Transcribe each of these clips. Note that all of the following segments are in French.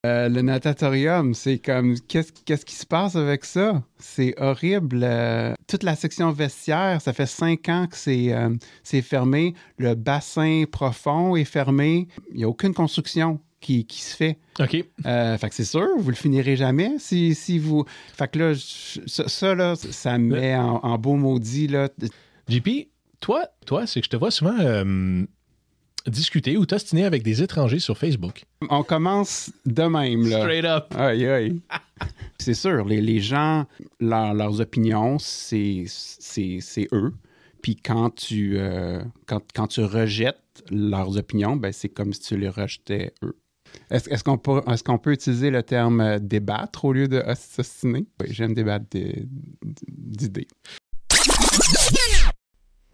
Le natatorium, c'est comme, qu'est-ce qui se passe avec ça? C'est horrible. Toute la section vestiaire, ça fait 5 ans que c'est fermé. Le bassin profond est fermé. Il n'y a aucune construction qui se fait. OK. Fait que c'est sûr, vous le finirez jamais si vous... Fait que là, ça me met en beau maudit, là. JP, toi, c'est que je te vois souvent discuter ou t'ostiner avec des étrangers sur Facebook. On commence de même, là. Straight up. Aïe, aïe. C'est sûr, les gens, leurs opinions, c'est eux. Puis quand tu rejettes leurs opinions, ben c'est comme si tu les rejetais eux. Est-ce qu'on peut utiliser le terme débattre au lieu de ostiner? Oui, j'aime débattre d'idées.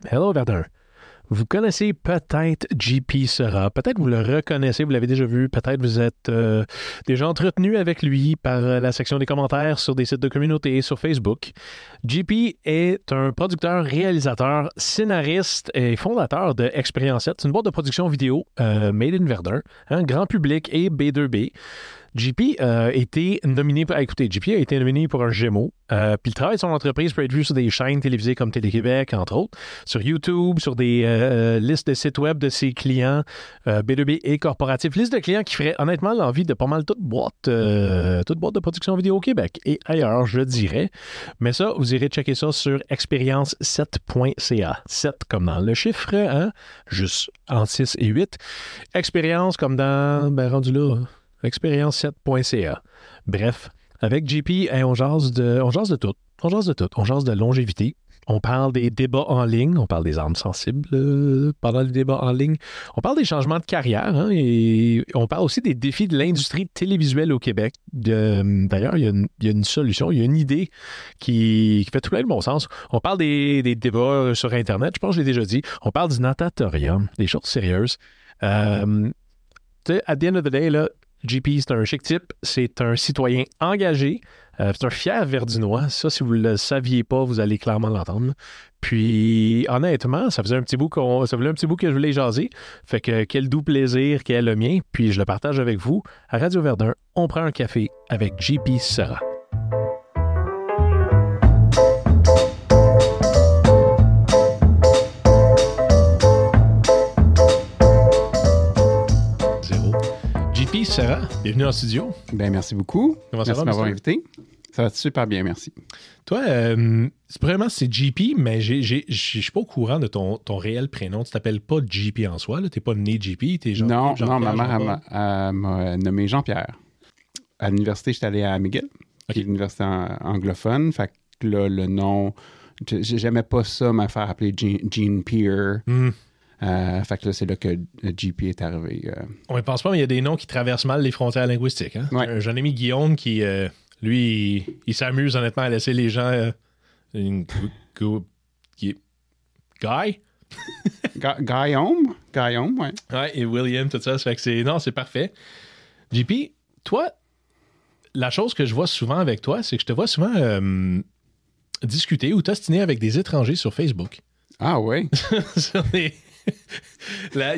Hello, Verdun. Vous connaissez peut-être JP Sera. Peut-être vous le reconnaissez, vous l'avez déjà vu. Peut-être vous êtes déjà entretenu avec lui par la section des commentaires sur des sites de communauté et sur Facebook. JP est un producteur, réalisateur, scénariste et fondateur de Expérience 7. C'est une boîte de production vidéo made in Verdun, grand public et B2B. JP a été nominé pour un Gémeaux. Puis le travail de son entreprise peut être vu sur des chaînes télévisées comme Télé-Québec, entre autres, sur YouTube, sur des listes de sites web de ses clients B2B et corporatifs. Liste de clients qui ferait honnêtement l'envie de pas mal toute boîte de production vidéo au Québec et ailleurs, je dirais. Mais ça, vous irez checker ça sur expérience7.ca. 7 comme dans le chiffre, juste entre 6 et 8. Expérience comme dans, rendu là, expérience7.ca. Bref, avec JP, on jase de tout. On jase de longévité. On parle des débats en ligne. On parle des armes sensibles pendant les débats en ligne. On parle des changements de carrière. Et on parle aussi des défis de l'industrie télévisuelle au Québec. D'ailleurs, il y a une solution, il y a une idée qui fait tout plein de bon sens. On parle des débats sur Internet. Je pense que je l'ai déjà dit. On parle du natatorium, des choses sérieuses. At the end of the day, là, JP, c'est un chic type, c'est un citoyen engagé, c'est un fier Verdunois. Ça, si vous ne le saviez pas, vous allez clairement l'entendre. Puis, honnêtement, ça faisait un petit bout que je voulais jaser. Fait que quel doux plaisir qu'est le mien. Puis, je le partage avec vous. À Radio Verdun, on prend un café avec JP Sera. JP Sera, bienvenue en studio. Ben merci beaucoup. Comment ça va, merci de m'avoir invité. Ça va super bien, merci. Toi, c'est JP, mais je suis pas au courant de ton réel prénom. Tu t'appelles pas JP en soi, là. T'es pas né JP, t'es Non, ma mère m'a nommé Jean-Pierre. À l'université, j'étais allé à McGill, qui est l'université anglophone. Fait que là, le nom, j'aimais pas ça, me faire appeler Gene Peer. Fait que là, c'est là que JP est arrivé. On ne pense pas, mais il y a des noms qui traversent mal les frontières linguistiques. Hein? Ouais. J'ai un ami Guillaume qui, lui, il s'amuse honnêtement à laisser les gens... Guy? Guillaume, ouais. Ouais, et William, tout ça. Ça fait que c'est parfait. JP, toi, la chose que je vois souvent avec toi, c'est que je te vois souvent discuter ou t'ostiner avec des étrangers sur Facebook. Ah ouais? Là,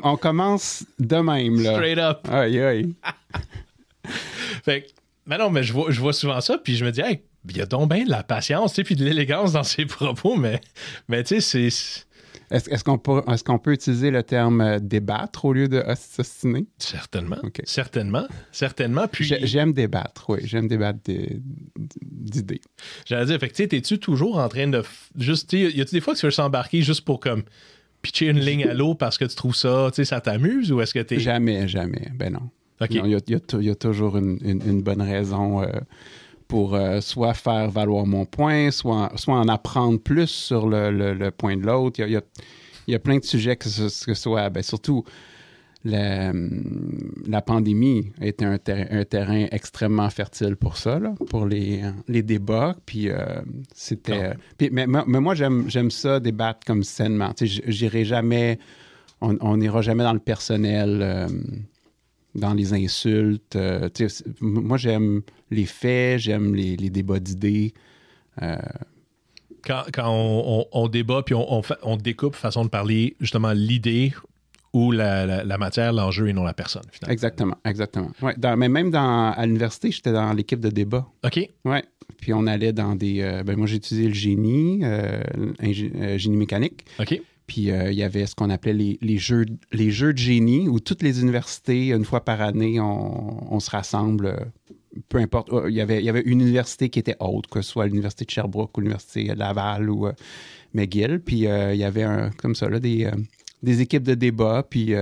on commence de même, là. Straight up. Aïe, aïe. Fait que, mais je vois souvent ça, puis je me dis, hey, il y a donc bien de la patience, puis de l'élégance dans ses propos, mais tu sais, c'est... Est-ce qu'on peut utiliser le terme débattre au lieu de ostiner? Certainement. Okay. Certainement. Puis... J'aime débattre, oui. J'aime débattre d'idées. J'allais dire, fait que, tu sais, t'es-tu toujours en train de... Juste, y a-tu des fois que tu veux s'embarquer juste pour, comme, pitcher une ligne à l'eau parce que tu trouves ça, tu sais, ça t'amuse, ou est-ce que t'es... Jamais. Ben non. Okay. Non, il y a toujours une bonne raison pour soit faire valoir mon point, soit en apprendre plus sur le point de l'autre. Il y a plein de sujets que ce soit... Ben, surtout... La pandémie a été un terrain extrêmement fertile pour ça, là, pour les débats. Puis c'était. Mais moi, j'aime ça débattre comme sainement. J'irai jamais. On n'ira jamais dans le personnel, dans les insultes. Moi, j'aime les faits, j'aime les débats d'idées. Quand on débat puis on découpe façon de parler justement l'idée où la matière, l'enjeu et non la personne, finalement. Exactement. Ouais, mais même à l'université, j'étais dans l'équipe de débat. OK. Ouais. Puis on allait dans des... moi, j'ai étudié le génie, génie mécanique. OK. Puis il y avait ce qu'on appelait les jeux de génie, où toutes les universités, une fois par année, on se rassemble. Peu importe. Il y avait une université qui était haute, que ce soit l'université de Sherbrooke ou l'université de Laval ou McGill. Puis il y avait comme ça, là, des équipes de débat. Puis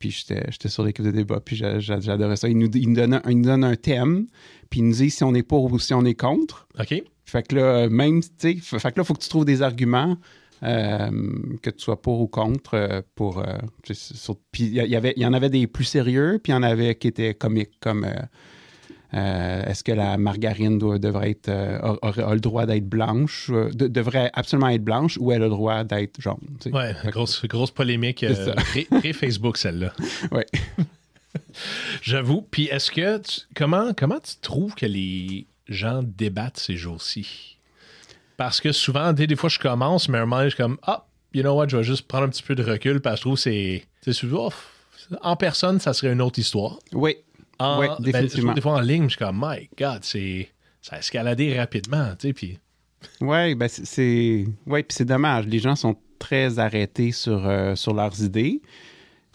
j'étais sur l'équipe de débat. Puis j'adorais ça. Ils nous donnent un thème. Puis ils nous disent si on est pour ou si on est contre. OK. Fait que là, même, tu sais, fait que là, il faut que tu trouves des arguments. Que tu sois pour ou contre puis il y en avait des plus sérieux, puis il y en avait qui étaient comiques, comme est-ce que la margarine devrait être a le droit d'être blanche, devrait absolument être blanche, ou elle a le droit d'être jaune, tu sais. Ouais, grosse polémique pré-Facebook, celle-là. Ouais. J'avoue. Puis est-ce que comment tu trouves que les gens débattent ces jours-ci? Parce que souvent, des fois, je commence, mais à un moment, je suis comme, you know what, je vais juste prendre un petit peu de recul, parce que je trouve que c'est en personne, ça serait une autre histoire. Oui, définitivement. Des fois, en ligne, je suis comme, my God, ça a escaladé rapidement, tu sais, puis... Oui, ben puis c'est dommage. Les gens sont très arrêtés sur leurs idées.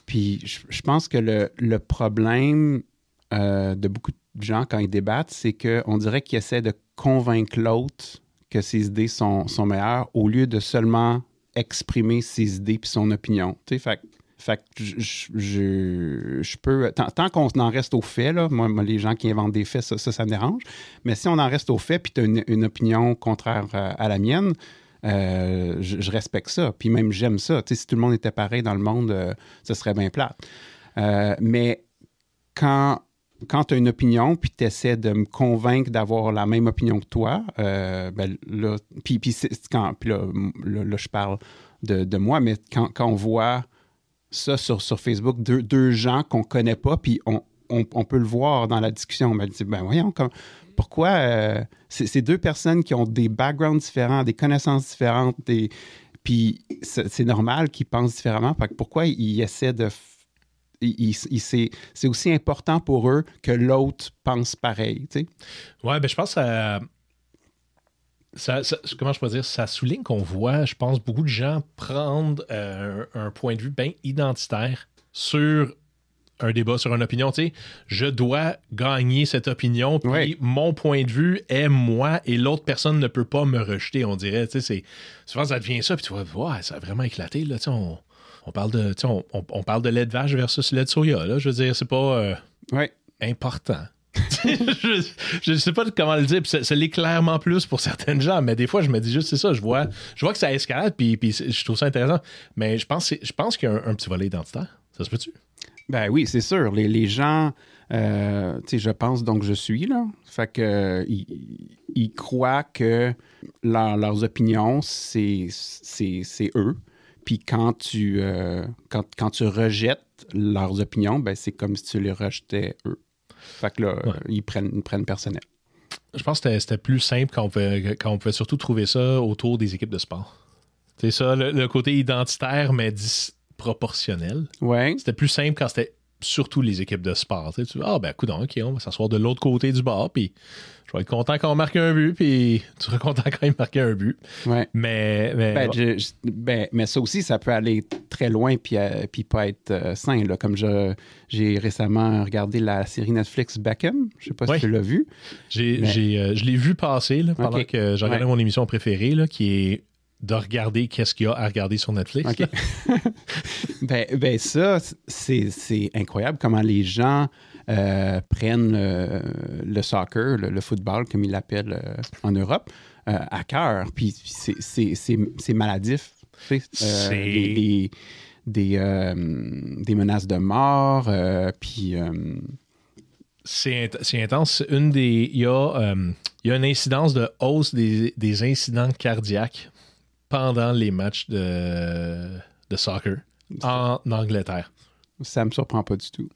Puis je pense que le problème de beaucoup de gens, quand ils débattent, c'est qu'on dirait qu'ils essaient de convaincre l'autre que ses idées sont meilleures, au lieu de seulement exprimer ses idées puis son opinion. Tu sais, fait que je peux... Tant qu'on en reste aux faits, là, moi, les gens qui inventent des faits, ça me dérange. Mais si on en reste aux faits puis tu as une opinion contraire à la mienne, je respecte ça. Puis même, j'aime ça. Tu sais, si tout le monde était pareil dans le monde, ce serait bien plate. Mais quand tu as une opinion, puis tu essaies de me convaincre d'avoir la même opinion que toi, ben là, puis là, je parle de moi, mais quand on voit ça sur Facebook, deux gens qu'on connaît pas, puis on peut le voir dans la discussion, on me dit, ben voyons, pourquoi c'est deux personnes qui ont des backgrounds différents, des connaissances différentes, puis c'est normal qu'ils pensent différemment, fait que pourquoi ils essaient de... c'est aussi important pour eux que l'autre pense pareil, tu sais. Ouais, ben je pense que ça, comment je peux dire, ça souligne qu'on voit, je pense, beaucoup de gens prendre un point de vue bien identitaire sur un débat, sur une opinion. Tu sais, je dois gagner cette opinion, puis mon point de vue est moi et l'autre personne ne peut pas me rejeter, on dirait. Tu sais, souvent ça devient ça, puis tu vois, ouais, ça a vraiment éclaté, là, tu sais, on parle de lait de vache versus lait de soya, là. Je veux dire, c'est pas important. je sais pas comment le dire, puis ça l'est clairement plus pour certaines gens, mais des fois, je me dis juste, c'est ça, je vois que ça escalade, puis je trouve ça intéressant, mais je pense qu'il y a un petit volet identitaire. Ça se peut-tu? Ben oui, c'est sûr. Les gens, tu sais, je pense donc je suis, là. Fait que ils croient que leurs opinions, c'est eux. Puis quand tu rejettes leurs opinions, ben c'est comme si tu les rejetais eux. Fait que là, ils prennent personnel. Je pense que c'était plus simple quand on pouvait surtout trouver ça autour des équipes de sport. C'est ça, le côté identitaire, mais disproportionnel. Ouais. C'était plus simple quand c'était surtout les équipes de sport. Tu dis, ben, coudonc, OK, on va s'asseoir de l'autre côté du bar, puis je vais être content quand on marque un but, puis tu seras content quand il marque un but. Ouais. Mais mais ça aussi, ça peut aller très loin, puis pas être sain. Là. Comme j'ai récemment regardé la série Netflix Beckham. Je sais pas si tu l'as vu. Je l'ai vu passer là, pendant que j'ai regardé mon émission préférée, là, qui est de regarder qu'est-ce qu'il y a à regarder sur Netflix. Okay. ben ça, c'est incroyable comment les gens prennent le soccer, le football, comme ils l'appellent en Europe, à cœur. Puis c'est maladif. Des menaces de mort, puis... C'est intense. Il y a une incidence de hausse des incidents cardiaques pendant les matchs de soccer en Angleterre. Ça me surprend pas du tout.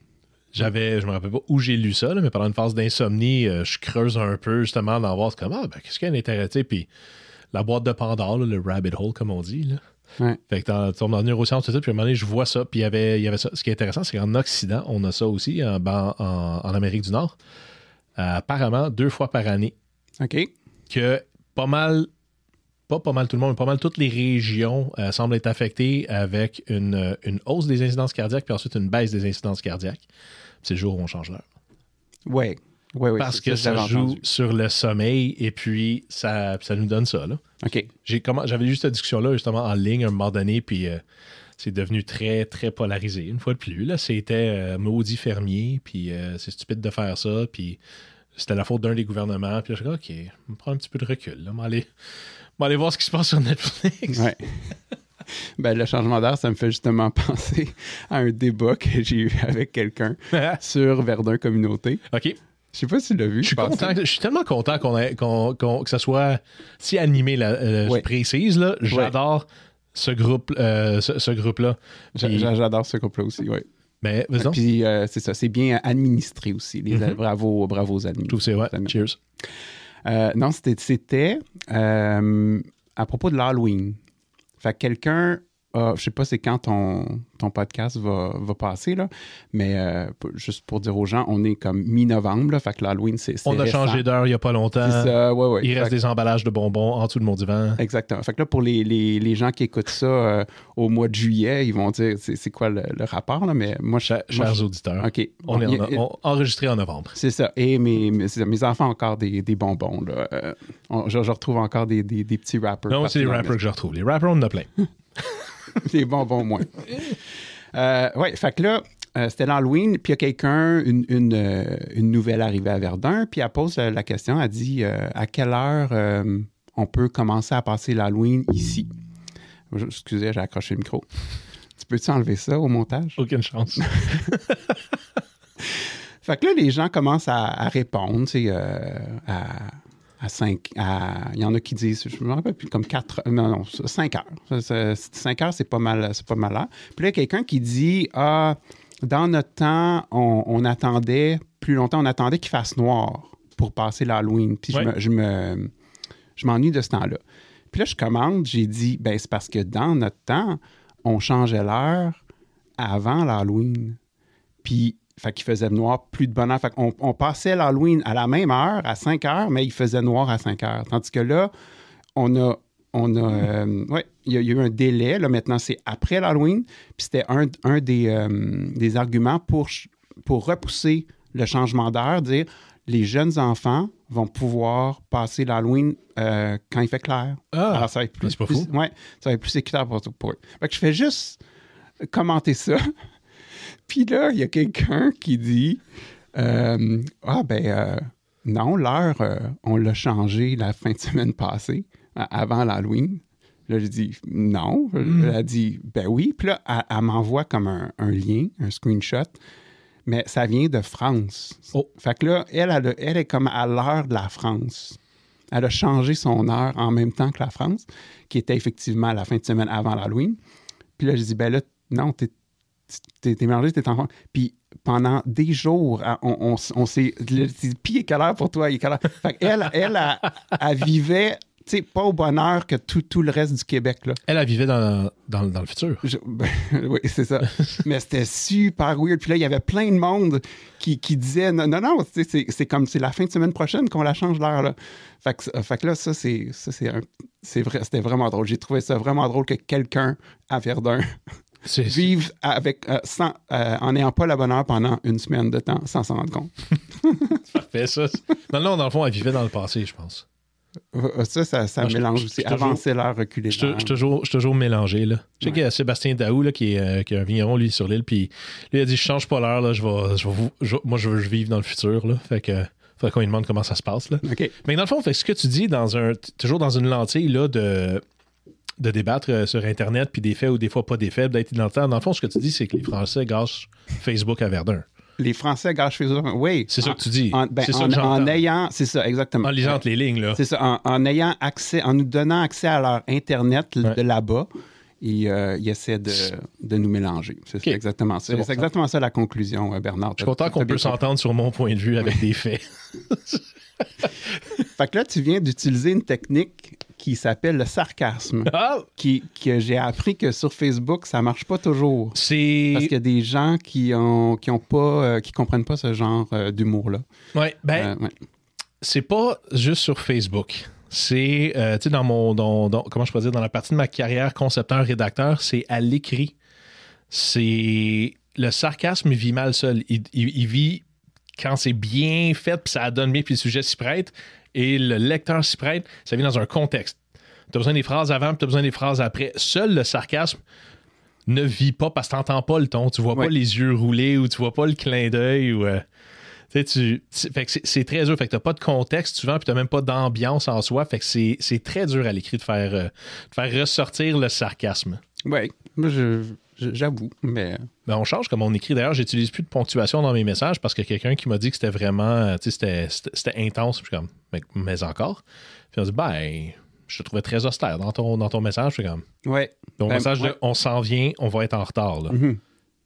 Je me rappelle pas où j'ai lu ça, là, mais pendant une phase d'insomnie, je creuse un peu justement d'en voir qu'est-ce qu'il y a d'intéressant. Puis la boîte de Pandore, là, le rabbit hole, comme on dit, là. Ouais. Fait que tu tombes dans neurosciences, tout ça, puis à un moment donné, je vois ça, puis il y avait ça. Ce qui est intéressant, c'est qu'en Occident, on a ça aussi, en Amérique du Nord, apparemment 2 fois par année, OK. que pas mal tout le monde, mais pas mal toutes les régions semblent être affectées avec une hausse des incidences cardiaques, puis ensuite une baisse des incidences cardiaques. Puis c'est le jour où on change l'heure. Oui. Parce que ça joue sur le sommeil, et puis ça nous donne ça, là. OK. J'avais eu cette discussion-là, justement, en ligne, à un moment donné, puis c'est devenu très, très polarisé. Une fois de plus, là, c'était maudit fermier, puis c'est stupide de faire ça, puis c'était la faute d'un des gouvernements, puis là, je suis OK, on va prendre un petit peu de recul, là, on va aller voir ce qui se passe sur Netflix. Ouais. Ben, le changement d'heure, ça me fait justement penser à un débat que j'ai eu avec quelqu'un sur Verdun Communauté. OK. Je sais pas si tu l'as vu. Je suis tellement content que ça soit si animé, là, je précise. Là, j'adore ce groupe-là. J'adore ce groupe-là aussi, oui. Mais, vas-y donc. Puis, c'est ça, c'est bien administré aussi. Bravo aux admis. Je trouve que c'est, ouais. Cheers. Non, c'était à propos de l'Halloween. Fait que quelqu'un... je sais pas c'est quand ton podcast va passer, là, mais juste pour dire aux gens, on est comme mi-novembre, là, fait que l'Halloween, c'est on a récent. changé d'heure il n'y a pas longtemps. C'est ça, ouais. Il reste des emballages de bonbons en dessous de mon divan. Exactement. Fait que là, pour les gens qui écoutent ça au mois de juillet, ils vont dire c'est quoi le rapport, là, mais moi... Chers auditeurs, OK. On est enregistré en novembre. C'est ça. Et mes enfants ont encore des bonbons, là. Je retrouve encore des petits rappers. Non, c'est les rappers que je retrouve. Les rappers, on en a plein. Les bonbons moins. Oui, fait que là, c'était l'Halloween, puis il y a quelqu'un, une nouvelle arrivée à Verdun, puis elle pose la question, elle dit à quelle heure on peut commencer à passer l'Halloween ici? Excusez, j'ai accroché le micro. Tu peux-tu enlever ça au montage? Aucune chance. Fait que là, les gens commencent à répondre, tu sais, à 5, il y en a qui disent, je me rappelle plus, comme 4, non, 5 heures. 5 heures, c'est pas mal là. Puis là, il y a quelqu'un qui dit, dans notre temps, on attendait plus longtemps, on attendait qu'il fasse noir pour passer l'Halloween. Puis je m'ennuie de ce temps-là. Puis là, je commande, j'ai dit, ben c'est parce que dans notre temps, on changeait l'heure avant l'Halloween. Puis fait qu'il faisait noir plus de bonne heure. Fait qu'on passait l'Halloween à la même heure, à 5 heures, mais il faisait noir à 5 heures. Tandis que là, il y a eu un délai. Là, maintenant, c'est après l'Halloween. Puis c'était un des arguments pour repousser le changement d'heure, dire les jeunes enfants vont pouvoir passer l'Halloween quand il fait clair. Alors, ça va être plus, c'est pas fou. Ouais, ça va être plus équitable pour eux. Fait que je fais juste commenter ça. Puis là, il y a quelqu'un qui dit non, l'heure, on l'a changé la fin de semaine passée, avant l'Halloween. Là, je dis non. Elle a dit ben oui. Puis là, elle m'envoie comme un lien, un screenshot, mais ça vient de France. Oh. Fait que là, elle est comme à l'heure de la France. Elle a changé son heure en même temps que la France, qui était effectivement la fin de semaine avant l'Halloween. Puis là, je dis ben là, non, t'es mélangé, t'es en... Puis pendant des jours, on s'est... Puis il est quelle heure pour toi? Il est quelle heure? Fait qu'elle, elle vivait, tu sais, pas au bon heure que tout le reste du Québec, là. Elle vivait dans le futur. Oui, c'est ça. Mais c'était super weird. Puis là, il y avait plein de monde qui disait non, c'est comme c'est la fin de semaine prochaine qu'on la change l'heure, là. Fait que là, c'est vrai, c'était vraiment drôle. J'ai trouvé ça vraiment drôle que quelqu'un à Verdun... vivre en n'ayant pas la bonne heure pendant une semaine de temps sans s'en rendre compte. Parfait, ça. Non, dans le fond, elle vivait dans le passé, je pense. Ça mélange aussi. Avancer l'heure, reculer l'heure. Je suis toujours mélangé, là. Je sais qu'il y a Sébastien Daou, là, qui est un vigneron, lui, sur l'île, puis lui, il a dit, je change pas l'heure, là, moi, je veux vivre dans le futur, là. Fait que... Faudrait qu'on lui demande comment ça se passe, là. OK. Mais dans le fond, ce que tu dis, toujours dans une lentille, là, de débattre sur Internet, puis des faits ou des fois pas des faits, d'être dans le temps. Dans le fond, ce que tu dis, c'est que les Français gâchent Facebook à Verdun. Les Français gâchent Facebook, oui. C'est ça que tu dis. En ayant, c'est ça, exactement. En lisant entre les lignes, là. C'est ça, en ayant accès, en nous donnant accès à leur Internet de là-bas, ils essaient de nous mélanger. C'est exactement ça. C'est exactement ça la conclusion, Bernard. Je suis content qu'on peut s'entendre sur mon point de vue avec des faits. Fait que là, tu viens d'utiliser une technique qui s'appelle le sarcasme. Ah! Que j'ai appris que sur Facebook, ça marche pas toujours. Parce qu'il y a des gens qui comprennent pas ce genre d'humour-là. Ouais, c'est pas juste sur Facebook. C'est, tu sais, comment je peux dire, dans la partie de ma carrière concepteur-rédacteur, c'est à l'écrit. Le sarcasme, il vit mal seul. Il vit quand c'est bien fait, puis ça donne bien, puis le sujet s'y prête, et le lecteur s'y prête, ça vient dans un contexte. Tu as besoin des phrases avant, puis tu as besoin des phrases après. Seul le sarcasme ne vit pas parce que tu n'entends pas le ton. Tu vois pas les yeux rouler ou tu vois pas le clin d'œil. Fait que c'est très dur. Fait que tu n'as pas de contexte souvent, puis tu n'as même pas d'ambiance en soi. Fait que c'est très dur à l'écrit de faire ressortir le sarcasme. Oui, moi j'avoue, mais... On change comme on écrit. D'ailleurs, j'utilise plus de ponctuation dans mes messages parce que quelqu'un qui m'a dit que c'était vraiment, c'était intense. Puis je suis comme, mais encore? Puis on dit, je te trouvais très austère dans ton message. Je suis comme, ton message de on s'en vient, on va être en retard. Là. Mm-hmm.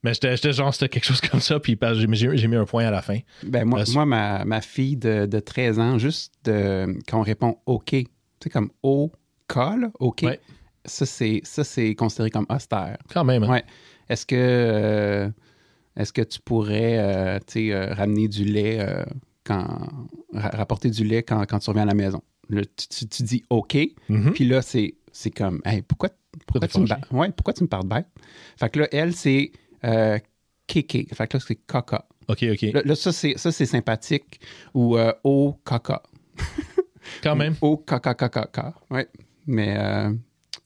Mais j'étais genre, c'était quelque chose comme ça, puis j'ai mis un point à la fin. Moi, ma fille de 13 ans, juste quand on répond OK, tu sais, comme OK, là, OK. Ouais. Ça, c'est considéré comme austère. Quand même. Hein? Ouais. Est-ce que tu pourrais ramener du lait rapporter du lait quand tu reviens à la maison? Là, tu dis OK, puis là, c'est comme hey, pourquoi tu me parles bête? Fait que là, elle, c'est kéké. Fait que là, c'est caca. OK. Là, ça, c'est sympathique. Ou oh, caca. Quand même. Oh, caca. Ouais. Mais...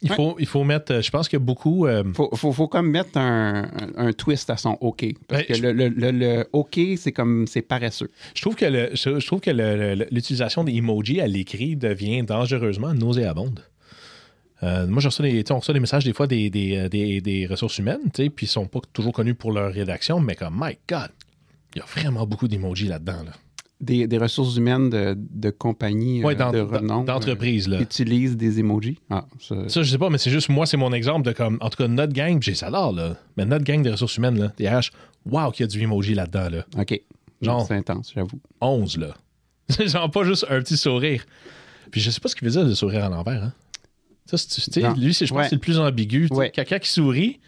Il faut mettre, je pense qu'il y a beaucoup... Faut comme mettre un twist à son OK. Parce que le OK, c'est paresseux. Je trouve que l'utilisation des emojis à l'écrit devient dangereusement nauséabonde. Moi, on reçoit des messages des fois des ressources humaines, puis ils sont pas toujours connus pour leur rédaction, mais comme, my God, il y a vraiment beaucoup d'emojis là-dedans, là. Des ressources humaines de compagnies de renom d'entreprises utilisent des emojis. Ça, je sais pas, mais c'est juste moi, c'est mon exemple de comme, en tout cas, notre gang, j'ai ça là, mais notre gang de ressources humaines, là, des RH, wow, qu'il y a du emoji là-dedans, là. OK. Genre, c'est intense, j'avoue. 11, là. C'est genre pas juste un petit sourire. Puis je sais pas ce qu'il veut dire, le sourire à l'envers, hein. Ça, lui, je pense que c'est le plus ambigu. Quelqu'un qui sourit,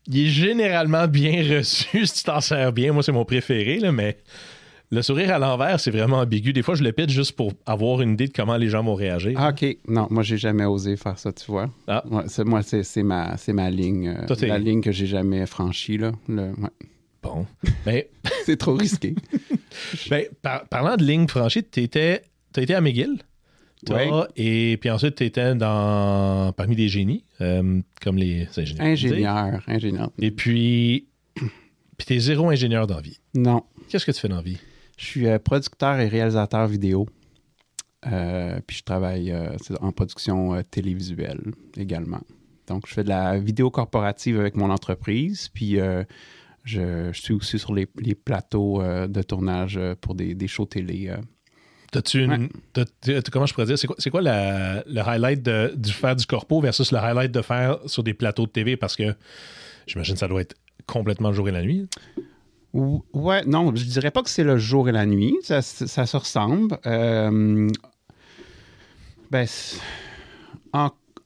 il est généralement bien reçu si tu t'en sers bien. Moi, c'est mon préféré, là, mais... Le sourire à l'envers, c'est vraiment ambigu. Des fois, je le pitch juste pour avoir une idée de comment les gens vont réagir. Ah, OK. Non, moi, j'ai jamais osé faire ça, tu vois. Ah. Ouais, c'est ma ligne. La ligne que j'ai jamais franchie, là. Bon. Mais... c'est trop risqué. Parlant de ligne franchie, t'as été à McGill. Et puis ensuite, tu étais parmi des génies, comme les ingénieurs. Ingénieur. Et puis tu es zéro ingénieur dans la vie. Non. Qu'est-ce que tu fais dans la vie? Je suis producteur et réalisateur vidéo. Puis je travaille en production télévisuelle également. Donc, je fais de la vidéo corporative avec mon entreprise. Puis je suis aussi sur les plateaux de tournage pour des shows télé. Comment je pourrais dire? C'est quoi le highlight de faire du corpo versus le highlight de faire sur des plateaux de TV? Parce que j'imagine que ça doit être complètement le jour et la nuit. Ouais, non, je dirais pas que c'est le jour et la nuit. Ça se ressemble.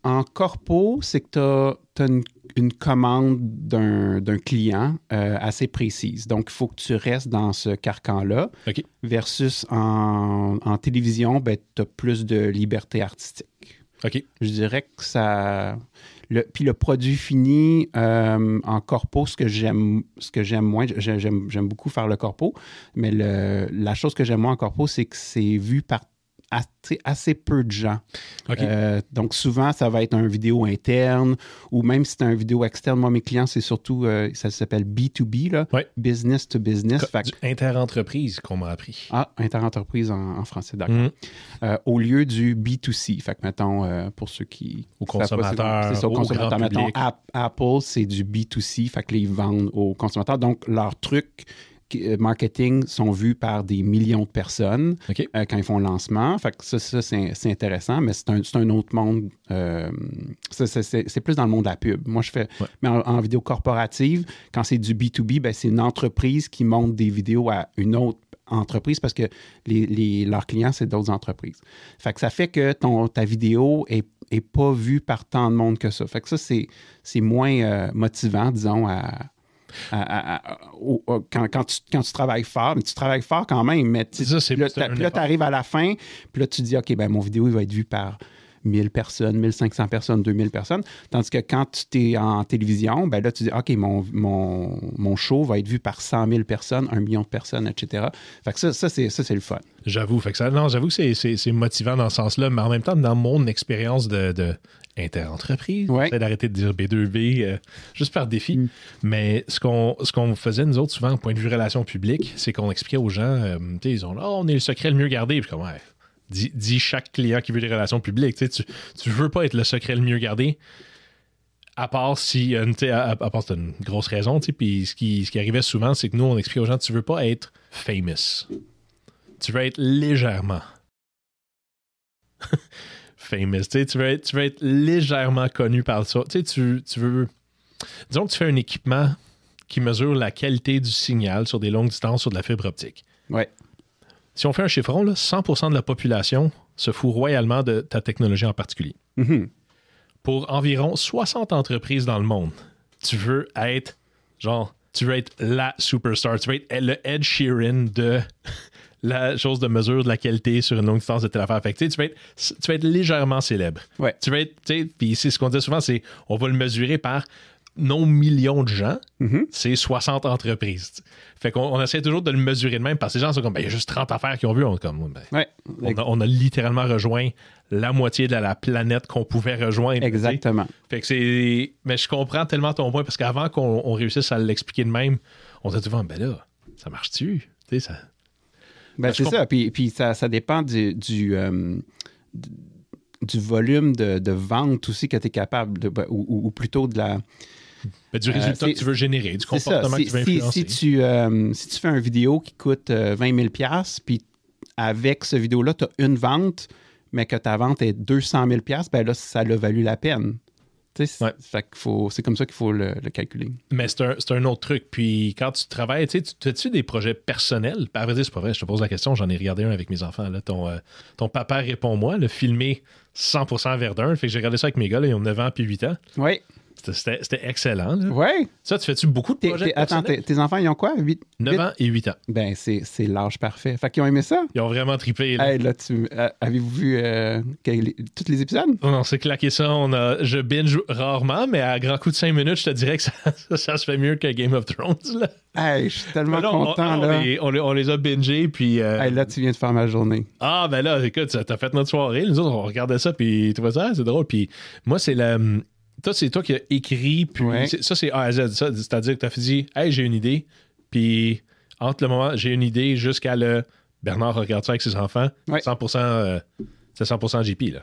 En corpo, c'est que tu as une commande d'un client assez précise. Donc, il faut que tu restes dans ce carcan-là. Okay. Versus en télévision, tu as plus de liberté artistique. OK. Je dirais que ça... Puis le produit fini en corpo, ce que j'aime moins, j'aime beaucoup faire le corpo, mais la chose que j'aime moins en corpo, c'est que c'est vu par assez peu de gens. Okay. Donc, souvent, ça va être un vidéo interne ou même si c'est un vidéo externe. Moi, mes clients, c'est surtout, ça s'appelle B2B, là, business to business. Interentreprise qu'on m'a appris. Ah, interentreprise en français, d'accord. Au lieu du B2C. Fait que, mettons, pour ceux qui... Aux consommateurs, c'est ça, aux consommateurs. Mettons, Apple, c'est du B2C. Fait que là, ils vendent aux consommateurs. Donc, leur truc marketing sont vus par des millions de personnes OK. quand ils font le lancement. Fait que ça c'est intéressant, mais c'est un autre monde. C'est plus dans le monde de la pub. Moi, je fais... Ouais. Mais en vidéo corporative, quand c'est du B2B, ben, c'est une entreprise qui montre des vidéos à une autre entreprise parce que leurs clients, c'est d'autres entreprises. Fait que ça fait que ta vidéo est pas vue par tant de monde que ça. Fait que ça, c'est moins motivant, disons, quand tu travailles fort. Mais tu travailles fort quand même, mais là, tu arrives à la fin, puis là, tu dis, OK, ben mon vidéo, il va être vu par 1000 personnes, 1500 personnes, 2000 personnes. Tandis que quand tu es en télévision, ben là, tu dis, OK, mon show va être vu par 100 000 personnes, 1 million de personnes, etc. Fait que ça c'est le fun. J'avoue que c'est motivant dans ce sens-là, mais en même temps, dans mon expérience de interentreprise, j'essaie d'arrêter de dire B2B juste par défi. Mais ce qu'on faisait, nous autres, souvent, au point de vue relations publiques, c'est qu'on expliquait aux gens, ils ont là, on est le secret le mieux gardé. Puis comme, ouais, dis chaque client qui veut des relations publiques. Tu veux pas être le secret le mieux gardé, à part si, à part c'est une grosse raison. Puis ce qui arrivait souvent, c'est que nous, on expliquait aux gens, tu veux pas être famous. Tu veux être légèrement famous. Tu veux être légèrement connu par ça. Tu veux... Disons que tu fais un équipement qui mesure la qualité du signal sur des longues distances sur de la fibre optique. Ouais. Si on fait un chiffron, là, 100% de la population se fout royalement de ta technologie en particulier. Mm-hmm. Pour environ 60 entreprises dans le monde, tu veux être la superstar. Tu veux être le Ed Sheeran de la chose de mesure de la qualité sur une longue distance de telle affaire. Fait que, tu vas être légèrement célèbre. Ouais. Tu vas être, puis c'est ce qu'on dit souvent, c'est on va le mesurer par non millions de gens, c'est 60 entreprises. Fait qu'on essaie toujours de le mesurer de même parce que les gens sont comme, il y a juste 30 affaires qui ont vu. On a littéralement rejoint la moitié de la planète qu'on pouvait rejoindre. Exactement. Fait que mais je comprends tellement ton point parce qu'avant qu'on réussisse à l'expliquer de même, on s'est souvent, là, ça marche-tu? Ça... c'est ça. Puis ça dépend du volume de vente aussi que tu es capable de, ou plutôt de la... du résultat que tu veux générer, du comportement que tu veux influencer. Si tu fais une vidéo qui coûte 20 000 $, puis avec ce vidéo-là, tu as une vente, mais que ta vente est 200 000 $, ben là, ça l'a valu la peine. C'est comme ça qu'il faut le calculer. Mais c'est un autre truc. Puis quand tu travailles, as-tu des projets personnels? À vrai dire, c'est pas vrai, je te pose la question, j'en ai regardé un avec mes enfants. Là. Ton papa répond-moi, le filmé 100% Verdun. Fait que j'ai regardé ça avec mes gars, là, ils ont 9 ans puis 8 ans. Oui. C'était excellent. Oui. Ça, tu fais-tu beaucoup de projets personnels? Attends, tes enfants, ils ont quoi? 9 ans et 8 ans. Ben, c'est l'âge parfait. Fait qu'ils ont aimé ça? Ils ont vraiment trippé. Là. Hey, là, avez-vous vu tous les épisodes? On s'est claqué ça. Je binge rarement, mais à grand coup de 5 minutes, je te dirais que ça se fait mieux que Game of Thrones. Là. Hey, je suis tellement content. On les a bingés. Puis, hey, là, tu viens de faire ma journée. Ah, ben là, écoute, t'as fait notre soirée. Nous autres, on regardait ça, puis tu vois ça, c'est drôle. Puis moi, c'est c'est toi qui as écrit, puis ça, c'est A à Z. Ça, c'est-à-dire que tu as dit, hey, j'ai une idée, puis entre le moment, j'ai une idée, jusqu'à Bernard regarde ça avec ses enfants, 100%, c'est 100% JP, là.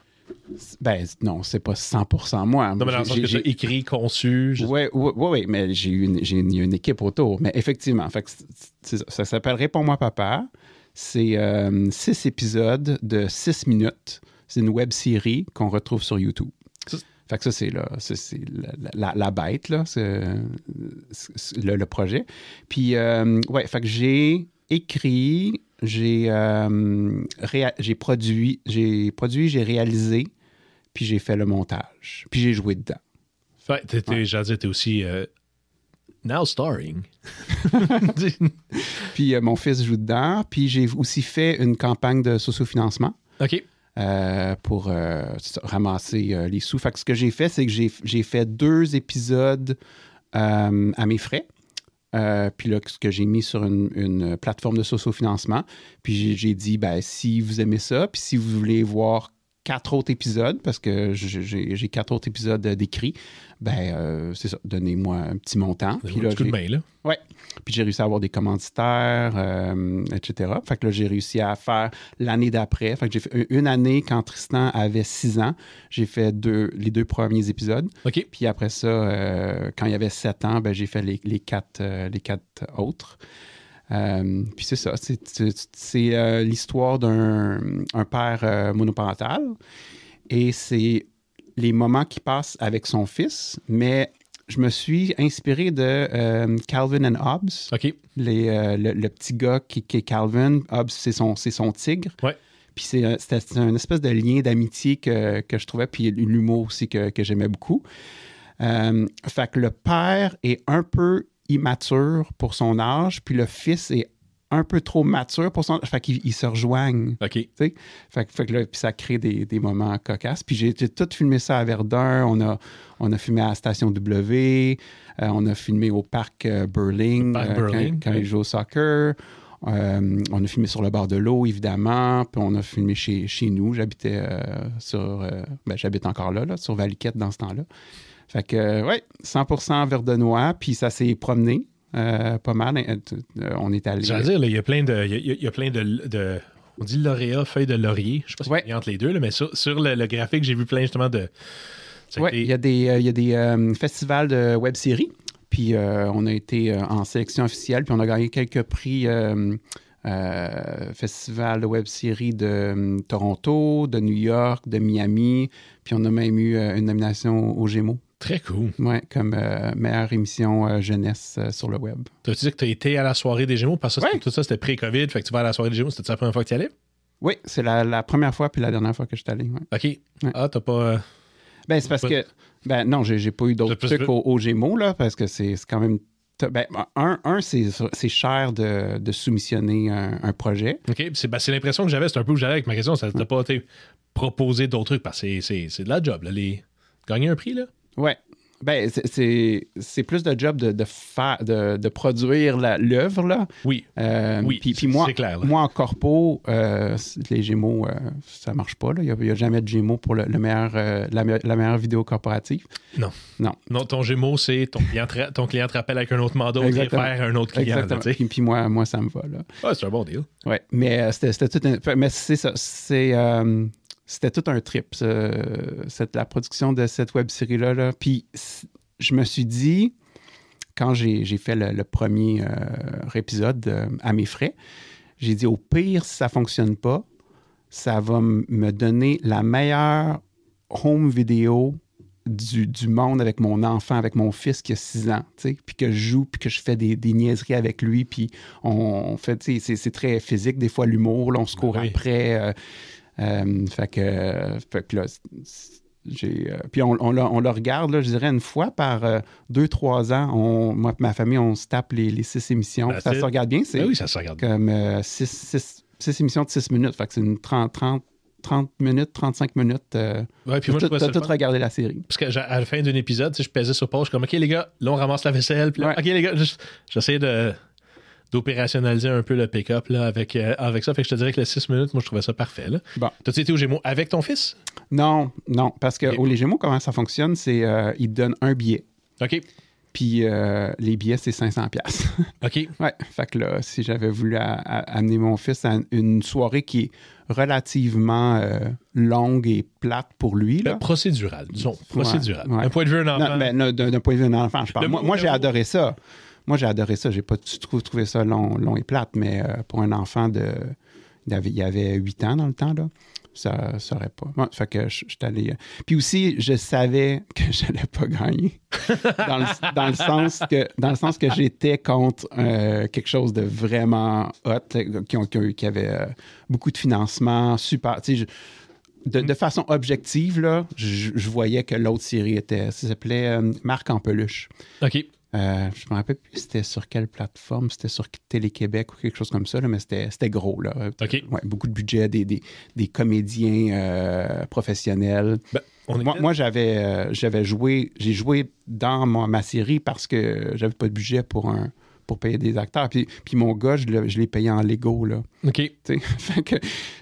Ben, non, c'est pas 100% moi. Non, mais dans le sens que tu as écrit, conçu. Oui, mais il y a une équipe autour. Mais effectivement, fait que ça s'appelle Réponds-moi, papa. C'est 6 épisodes de 6 minutes. C'est une web-série qu'on retrouve sur YouTube. Fait que ça, c'est la bête, là, le projet. Puis, fait que j'ai écrit, j'ai produit, j'ai réalisé, puis j'ai fait le montage. Puis j'ai joué dedans. Fait que t'es aussi now starring. Puis mon fils joue dedans. Puis j'ai aussi fait une campagne de sociofinancement. OK. Pour ramasser les sous. Fait que ce que j'ai fait, c'est que j'ai fait 2 épisodes à mes frais. Puis là, ce que j'ai mis sur une plateforme de sociofinancement. Puis j'ai dit, ben, si vous aimez ça, puis si vous voulez voir 4 autres épisodes, parce que j'ai 4 autres épisodes d'écrits, ben, c'est ça, donnez-moi un petit montant. Puis là, coup de main, là. Ouais. Puis j'ai réussi à avoir des commanditaires, etc. Fait que là, j'ai réussi à faire l'année d'après. Fait que j'ai fait une année quand Tristan avait 6 ans. J'ai fait les 2 premiers épisodes. OK. Puis après ça, quand il avait 7 ans, ben, j'ai fait les 4 autres. Puis c'est ça, c'est l'histoire d'un père monoparental et c'est les moments qu'il passe avec son fils, mais je me suis inspiré de Calvin and Hobbes. OK. Le petit gars qui est Calvin, Hobbes, c'est son tigre. Ouais. Puis c'était un espèce de lien d'amitié que je trouvais, puis l'humour aussi que j'aimais beaucoup. Fait que le père est un peu immature pour son âge, puis le fils est un peu trop mature pour son âge. Fait qu'ils se rejoignent. OK. Fait que là, puis ça crée des moments cocasses. Puis j'ai tout filmé ça à Verdun. On a filmé à la station W. On a filmé au parc Burling, quand ils jouent au soccer. On a filmé sur le bord de l'eau, évidemment. Puis on a filmé chez nous. J'habitais j'habite encore là, sur Valiquette dans ce temps-là. Fait que, 100% verdenois. Puis ça s'est promené. Pas mal. On est allé. J'allais dire, il y a plein de on dit lauréat, feuille de laurier. Je sais pas si il y a entre les deux, là, mais sur le graphique, j'ai vu plein justement de. Oui, il y a des festivals de web-séries. Puis on a été en sélection officielle. Puis on a gagné quelques prix festival de web-séries de Toronto, de New York, de Miami. Puis on a même eu une nomination aux Gémeaux. Très cool. Oui, comme meilleure émission jeunesse sur le web. Tu as dit que tu as été à la soirée des Gémeaux parce que tout ça, c'était pré-COVID. Fait que tu vas à la soirée des Gémeaux. C'était la première fois que tu y allais? Oui, c'est la première fois puis la dernière fois que je suis allé. Ouais. OK. Ouais. Ah, t'as pas... c'est parce que... non, j'ai pas eu d'autres trucs aux Gémeaux, là, parce que c'est quand même... c'est cher de soumissionner un projet. OK. C'est l'impression que j'avais. C'est un peu où j'allais avec ma question. Ça t'a pas proposé d'autres trucs parce que c'est de la job, là. Gagner un prix, là? Ouais. C'est plus de job de produire l'œuvre, là. Oui. Puis moi, c'est clair, là. Moi, en corpo, les Gémeaux, ça marche pas, là. Il n'y a jamais de Gémeaux pour la meilleure vidéo corporative. Non, ton Gémeaux, c'est ton client te rappelle avec un autre mandat ou réfère à un autre client. Exactement. Puis moi, ça me va, là. Ah, c'est un bon deal. Ouais. Mais c'était tout mais c'est ça. C'était tout un trip, la production de cette web-série-là. Là. Puis je me suis dit, quand j'ai fait le premier épisode à mes frais, j'ai dit au pire, si ça ne fonctionne pas, ça va me donner la meilleure home vidéo du monde avec mon enfant, avec mon fils qui a 6 ans, puis que je joue, puis que je fais des niaiseries avec lui, puis on fait, c'est très physique, des fois l'humour, là, on se court après... fait que là, puis on le regarde, là, je dirais, une fois par 2-3 ans. Moi et ma famille, on se tape les 6 émissions. Ça se regarde bien. Oui, ça se regarde bien. Comme 6 émissions de 6 minutes. Fait que c'est une 30 minutes, 35 minutes. Puis moi, t'as tout regardé la série. Parce qu'à la fin d'un épisode, je pesais sur pause, je suis comme, OK, les gars, là, on ramasse la vaisselle. Puis là, OK, les gars, j'essaie d'opérationnaliser un peu le pick-up là, avec ça. Fait que je te dirais que les 6 minutes, moi, je trouvais ça parfait. Là. Bon. T'as-tu été aux Gémeaux avec ton fils? Non, parce que les Gémeaux, comment ça fonctionne, c'est ils te donnent un billet. OK. Puis les billets, c'est 500$. OK. Ouais, fait que là, si j'avais voulu amener mon fils à une soirée qui est relativement longue et plate pour lui. Là. Procédurale, disons. Procédurale. Ouais. D'un point de vue d'un enfant. D'un point de vue d'un enfant, je parle. Moi, j'ai adoré ça. J'ai pas trouvé ça long et plate, mais pour un enfant il y avait 8 ans dans le temps, là, ça serait pas. Ouais, fait que je suis allé... Puis aussi, je savais que j'allais pas gagner. dans le sens que j'étais contre quelque chose de vraiment hot, qui avait beaucoup de financement, super... De façon objective, là, je voyais que l'autre série ça s'appelait Marc en peluche. OK. Je me rappelle plus c'était sur quelle plateforme, c'était sur Télé-Québec ou quelque chose comme ça, là, mais c'était gros. Là. OK. Ouais, beaucoup de budget, des comédiens professionnels. Moi, j'ai joué dans ma série parce que j'avais pas de budget pour payer des acteurs. Puis mon gars, je l'ai payé en Lego. Là. OK. Fait que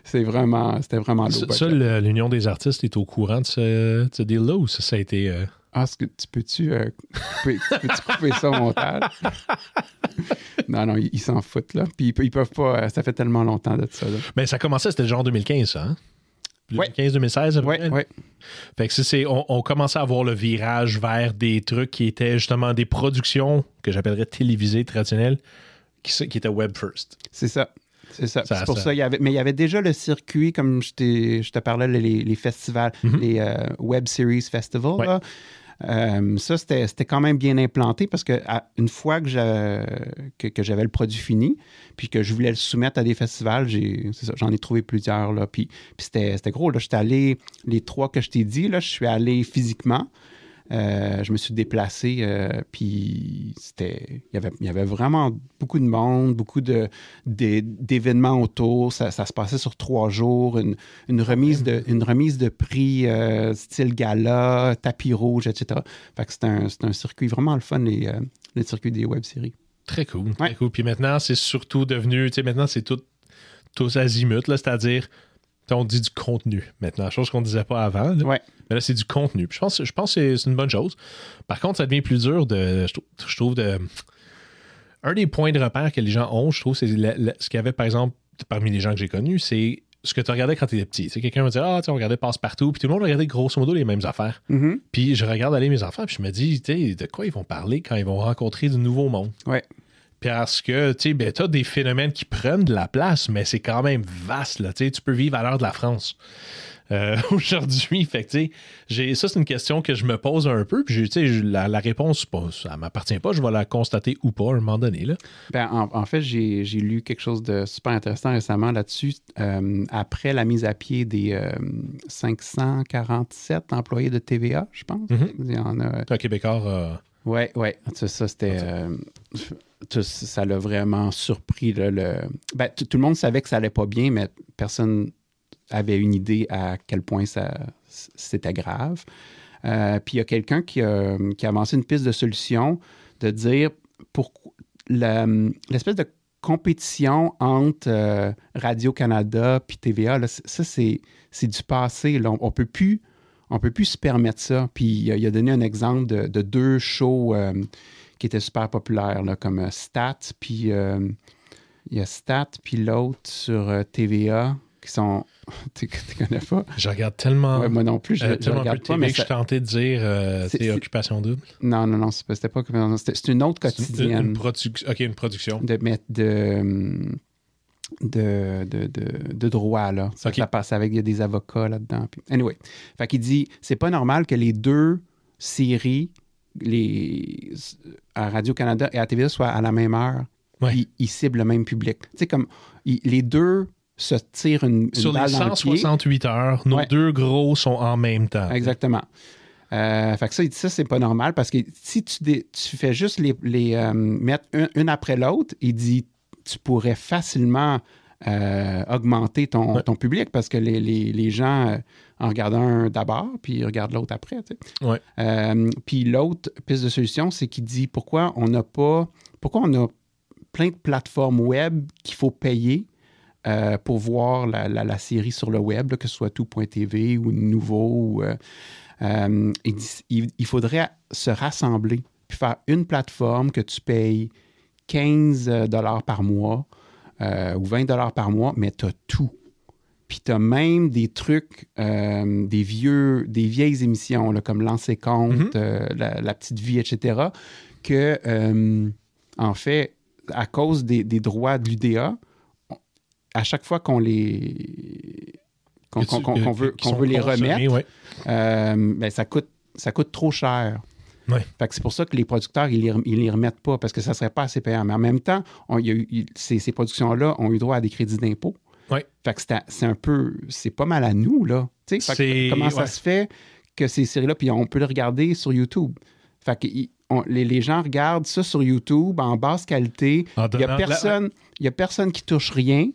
c'était vraiment low. Ça, l'Union des artistes est au courant de ce deal-là ou ça a été... Est-ce que tu peux-tu couper ça au montage? Non, ils s'en foutent, là. Puis ils peuvent pas... ça fait tellement longtemps de ça, là. Mais ça commençait, c'était genre 2015, ça, hein? 2015-2016, Oui. Fait que on commençait à voir le virage vers des trucs qui étaient justement des productions que j'appellerais télévisées traditionnelles qui était web first. C'est ça. C'est pour ça. Mais il y avait déjà le circuit, comme je te parlais, les festivals, les Web Series Festival. Ouais. Là. Ça, c'était quand même bien implanté parce que une fois que j'avais le produit fini, puis que je voulais le soumettre à des festivals, j'en ai trouvé plusieurs. Là, puis c'était gros. Là, j'étais allé, les 3 que je t'ai dit, là, je suis allé physiquement. Je me suis déplacé, puis il y avait vraiment beaucoup de monde, beaucoup d'événements autour. Ça se passait sur 3 jours, une remise de prix style gala, tapis rouge, etc. Fait que c'est un circuit vraiment le fun, le circuit des web-séries. Très cool, très cool. Puis maintenant, c'est surtout devenu, tu sais, maintenant, c'est tous azimuts, là, c'est-à-dire, on dit du contenu maintenant, chose qu'on ne disait pas avant. Là. Ouais. Mais là, c'est du contenu. Puis je pense que c'est une bonne chose. Par contre, ça devient plus dur je trouve un des points de repère que les gens ont, je trouve, c'est ce qu'il y avait, par exemple, parmi les gens que j'ai connus, c'est ce que tu regardais quand tu étais petit. C'est quelqu'un va dire, on regardait Passe-Partout, puis tout le monde regardait grosso modo les mêmes affaires. Mm-hmm. Puis je regarde aller mes enfants, puis je me dis, de quoi ils vont parler quand ils vont rencontrer du nouveau monde? Ouais. Parce que, tu as des phénomènes qui prennent de la place, mais c'est quand même vaste, là. Tu peux vivre à l'heure de la France aujourd'hui. Fait que, ça, c'est une question que je me pose un peu. Puis, la réponse, ça ne m'appartient pas. Je vais la constater ou pas à un moment donné. Là. Ben, en fait, j'ai lu quelque chose de super intéressant récemment là-dessus. Après la mise à pied des 547 employés de TVA, je pense. Mm-hmm. Il y en a... Un Québécois... Oui. Ça, c'était... ça l'a vraiment surpris. Là, tout le monde savait que ça allait pas bien, mais personne avait une idée à quel point c'était grave. Puis il y a quelqu'un qui a avancé une piste de solution de dire l'espèce de compétition entre Radio-Canada puis TVA, là, ça, c'est du passé. Là. On peut plus se permettre ça. Puis il a donné un exemple de 2 shows qui étaient super populaires, là, comme Stat, puis il y a Stat, puis l'autre sur TVA, qui sont... tu connais pas? Je regarde tellement... Ouais, moi non plus, je regarde pas, mais je suis tenté de dire c'est Occupation Double. Non, c'était pas... C'est une autre quotidienne. Une production. De droit, là. Ça passe avec, il y a des avocats là-dedans. Puis, anyway, fait qu'il dit, c'est pas normal que les 2 séries, à Radio-Canada et à TVA, soient à la même heure. Ouais. Puis ils ciblent le même public. Tu sais, comme, les 2 se tirent une sur balle les dans le pied. 168 heures, nos 2 gros sont en même temps. Exactement. Fait que ça, c'est pas normal parce que si tu fais juste les mettre une après l'autre, il dit tu pourrais facilement augmenter ton public parce que les gens en regardent un d'abord, puis ils regardent l'autre après. Tu sais. Ouais. Puis l'autre piste de solution, c'est qu'il dit pourquoi on a plein de plateformes web qu'il faut payer pour voir la série sur le web, là, que ce soit tout.tv ou Nouveau. Il faudrait se rassembler puis faire une plateforme que tu payes 15 $ par mois ou 20 $ par mois, mais tu as tout. Puis tu as même des trucs, des vieilles émissions, là, comme Lancer compte, la petite vie, etc., que, en fait, à cause des droits de l'UDA, à chaque fois qu'on veut les remettre, ben, ça coûte trop cher. Ouais. Fait que c'est pour ça que les producteurs, ils les remettent pas, parce que ça serait pas assez payant. Mais en même temps, ces productions-là ont eu droit à des crédits d'impôt. Ouais. Fait que c'est pas mal à nous, là. Comment ça se fait que ces séries-là, puis on peut les regarder sur YouTube. Fait que les gens regardent ça sur YouTube en basse qualité. Il y a personne qui touche rien.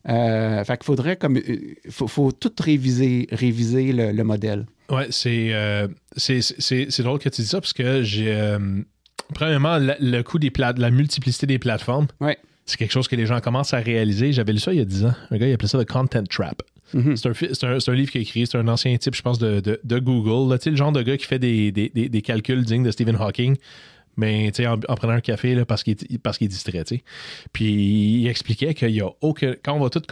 Fait qu'il faudrait faut tout réviser le modèle. Ouais, c'est drôle que tu dis ça parce que j'ai premièrement le coût de la multiplicité des plateformes. Ouais. C'est quelque chose que les gens commencent à réaliser. J'avais lu ça il y a 10 ans. Un gars, il appelait ça le Content Trap. Mm-hmm. C'est un livre qu'il a écrit. C'est un ancien type, je pense, de Google. Là, tu sais, le genre de gars qui fait des calculs dignes de Stephen Hawking. mais en prenant un café là, parce qu'il est distrait. T'sais. Puis il expliquait qu'il y a aucun. Quand on va tout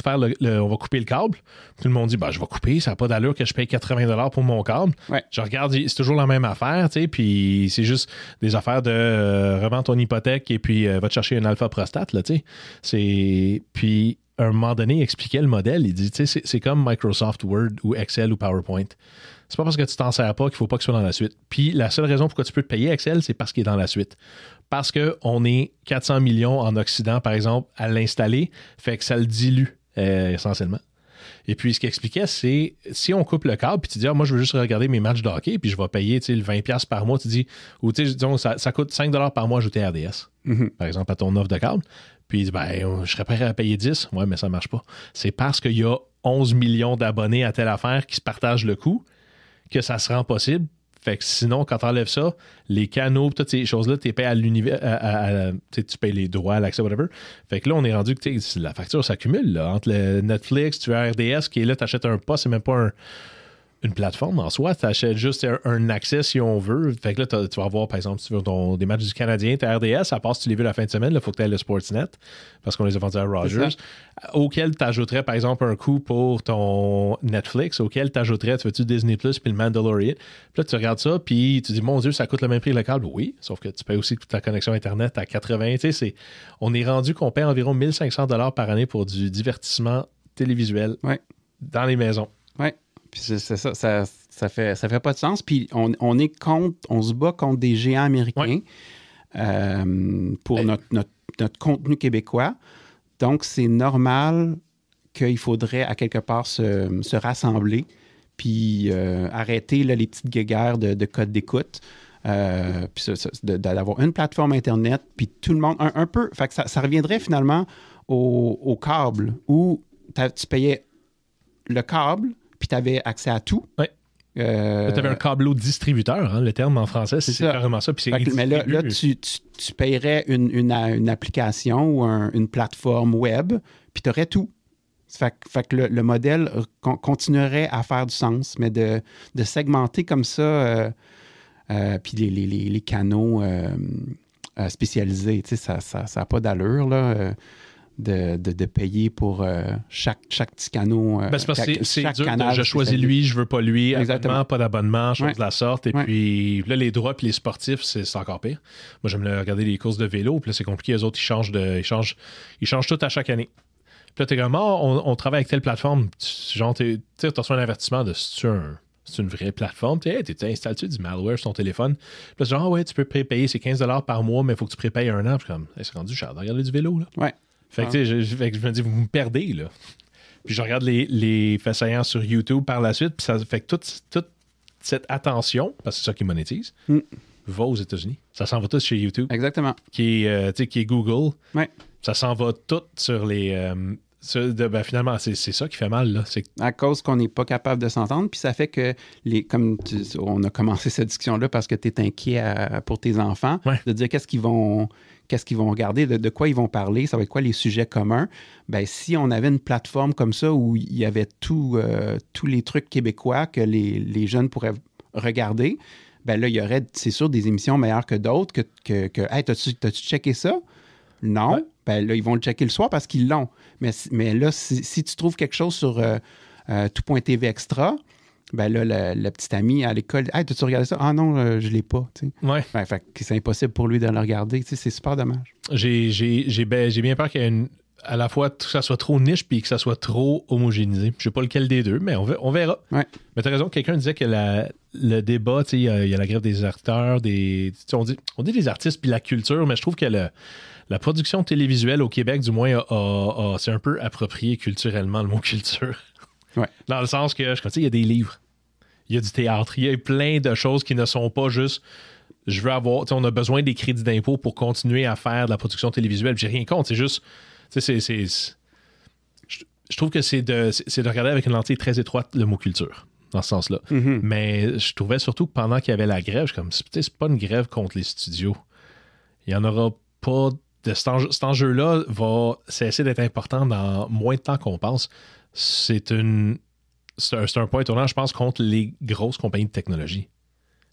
faire on va couper le câble, tout le monde dit je vais couper, ça n'a pas d'allure que je paye 80$ pour mon câble. Ouais. Je regarde, c'est toujours la même affaire, puis c'est juste des affaires de revends ton hypothèque et puis va te chercher un alpha prostate. Là, puis à un moment donné, il expliquait le modèle. Il dit c'est comme Microsoft Word ou Excel ou PowerPoint. C'est pas parce que tu t'en sers pas qu'il faut pas que ce soit dans la suite. Puis la seule raison pourquoi tu peux te payer Excel, c'est parce qu'il est dans la suite. Parce qu'on est 400 millions en Occident, par exemple, à l'installer, fait que ça le dilue essentiellement. Et puis, ce qu'il expliquait, c'est si on coupe le câble, puis tu dis, moi, je veux juste regarder mes matchs de hockey, puis je vais payer le 20$ par mois, tu dis, ou disons, ça coûte 5$ par mois ajouter RDS, par exemple, à ton offre de câble. Puis il dit, je serais prêt à payer 10. Ouais, mais ça marche pas. C'est parce qu'il y a 11 millions d'abonnés à telle affaire qui se partagent le coût que ça se rend possible. Fait que sinon, quand tu enlèves ça, les canaux, toutes ces choses-là, tu payes à l'univers, tu payes les droits, l'accès, whatever. Fait que là, on est rendu que la facture s'accumule. Là, entre le Netflix, tu as RDS qui est là, tu achètes un pas, c'est même pas une plateforme en soi. Tu achètes juste un accès si on veut. Fait que là, tu vas avoir, par exemple, si tu veux des matchs du Canadien, tu as RDS, ça passe, tu les veux la fin de semaine, il faut que tu aies le Sportsnet parce qu'on les a vendus à Rogers. Auquel tu ajouterais, par exemple, un coût pour ton Netflix, auquel tu ajouterais, tu veux-tu Disney Plus puis le Mandalorian. Puis là, tu regardes ça, puis tu dis, mon Dieu, ça coûte le même prix que le câble. Oui, sauf que tu payes aussi ta connexion Internet à 80. On est rendu qu'on paie environ 1500$ par année pour du divertissement télévisuel dans les maisons. Oui. Puis c'est ça, ça fait pas de sens. Puis on se bat contre des géants américains pour notre contenu québécois. Donc, c'est normal qu'il faudrait à quelque part se rassembler puis arrêter là, les petites guéguerres de code d'écoute. Puis d'avoir une plateforme Internet, puis tout le monde, un peu, fait que ça reviendrait finalement au câble où tu payais le câble, puis tu avais accès à tout. Oui. Tu avais un câbleau distributeur, le terme en français, c'est carrément ça. Puis mais là, tu paierais une application ou une plateforme web, puis tu aurais tout. Fait que le modèle continuerait à faire du sens, mais de segmenter comme ça, puis les canaux spécialisés, ça n'a pas d'allure, là. De payer pour chaque petit canot. C'est parce que c'est dur. Canal, je choisis lui, je veux pas lui. Exactement. Pas d'abonnement, chose de la sorte. Et puis là, les droits puis les sportifs, c'est encore pire. Moi, j'aime regarder les courses de vélo. Puis là, c'est compliqué. Les autres, ils changent tout à chaque année. Puis là, t'es comme, on travaille avec telle plateforme. Genre, tu reçois un avertissement de c'est une vraie plateforme. Installes-tu du malware sur ton téléphone? Puis là, genre, tu peux prépayer, c'est 15$ par mois, mais il faut que tu prépayes un an. Puis comme, c'est rendu cher de regarder du vélo, là. Ouais. Fait que, je me dis, vous me perdez, là. Puis je regarde les faits saillants sur YouTube par la suite, puis ça fait que toute cette attention, parce que c'est ça qui monétise, va aux États-Unis. Ça s'en va tout chez YouTube. Exactement. Qui est Google. Ouais. Ça s'en va tout sur les... finalement, c'est ça qui fait mal, là. C'est... À cause qu'on n'est pas capable de s'entendre, puis ça fait que, on a commencé cette discussion-là parce que tu es inquiet pour tes enfants, de dire qu'est-ce qu'ils vont regarder, de quoi ils vont parler, ça va être quoi les sujets communs. Ben si on avait une plateforme comme ça où il y avait tous les trucs québécois que les jeunes pourraient regarder, ben là, il y aurait, c'est sûr, des émissions meilleures que d'autres, que hey, t'as-tu checké ça? Non. Ouais. Ben là, ils vont le checker le soir parce qu'ils l'ont. Mais là, si tu trouves quelque chose sur tout.tv extra, ben là, le petit ami à l'école, « Hey, t'as-tu regardé ça? » « Ah non, je l'ai pas. » Ouais. Ben, fait que c'est impossible pour lui de le regarder. C'est super dommage. J'ai bien peur qu'il y ait à la fois que ça soit trop niche puis que ça soit trop homogénéisé. Je sais pas lequel des deux, mais on verra. Ouais. Mais tu as raison, quelqu'un disait que le débat, il y a la grève des acteurs, on dit les artistes puis la culture, mais je trouve que la production télévisuelle au Québec, du moins, c'est un peu approprié culturellement le mot culture. Ouais. Dans le sens que, il y a des livres, il y a du théâtre, il y a plein de choses qui ne sont pas juste je veux avoir, on a besoin des crédits d'impôt pour continuer à faire de la production télévisuelle. J'ai rien contre, c'est juste, je trouve que c'est de regarder avec une lentille très étroite le mot culture, dans ce sens-là. Mm-hmm. Mais je trouvais surtout que pendant qu'il y avait la grève, c'est pas une grève contre les studios. Il n'y en aura pas de cet enjeu-là va cesser d'être important dans moins de temps qu'on pense. C'est un point tournant, je pense, contre les grosses compagnies de technologie.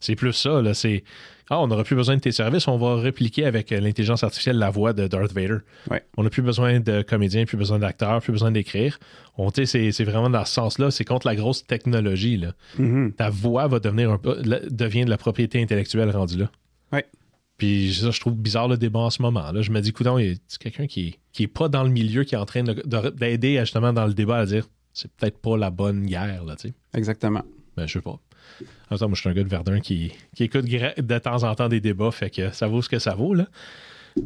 C'est plus ça, là. C'est on n'aura plus besoin de tes services, on va répliquer avec l'intelligence artificielle la voix de Darth Vader. Ouais. On n'a plus besoin de comédiens, plus besoin d'acteurs, plus besoin d'écrire. C'est vraiment dans ce sens-là, c'est contre la grosse technologie, là. Ta voix va devient de la propriété intellectuelle rendue là. Ouais. Puis ça, je trouve bizarre le débat en ce moment. Là, je me dis, coudonc, il y a quelqu'un qui est pas dans le milieu, qui est en train d'aider justement dans le débat à dire c'est peut-être pas la bonne guerre, là, tu sais. Exactement. Ben, je sais pas. En même temps, moi, je suis un gars de Verdun qui écoute de temps en temps des débats, fait que ça vaut ce que ça vaut, là.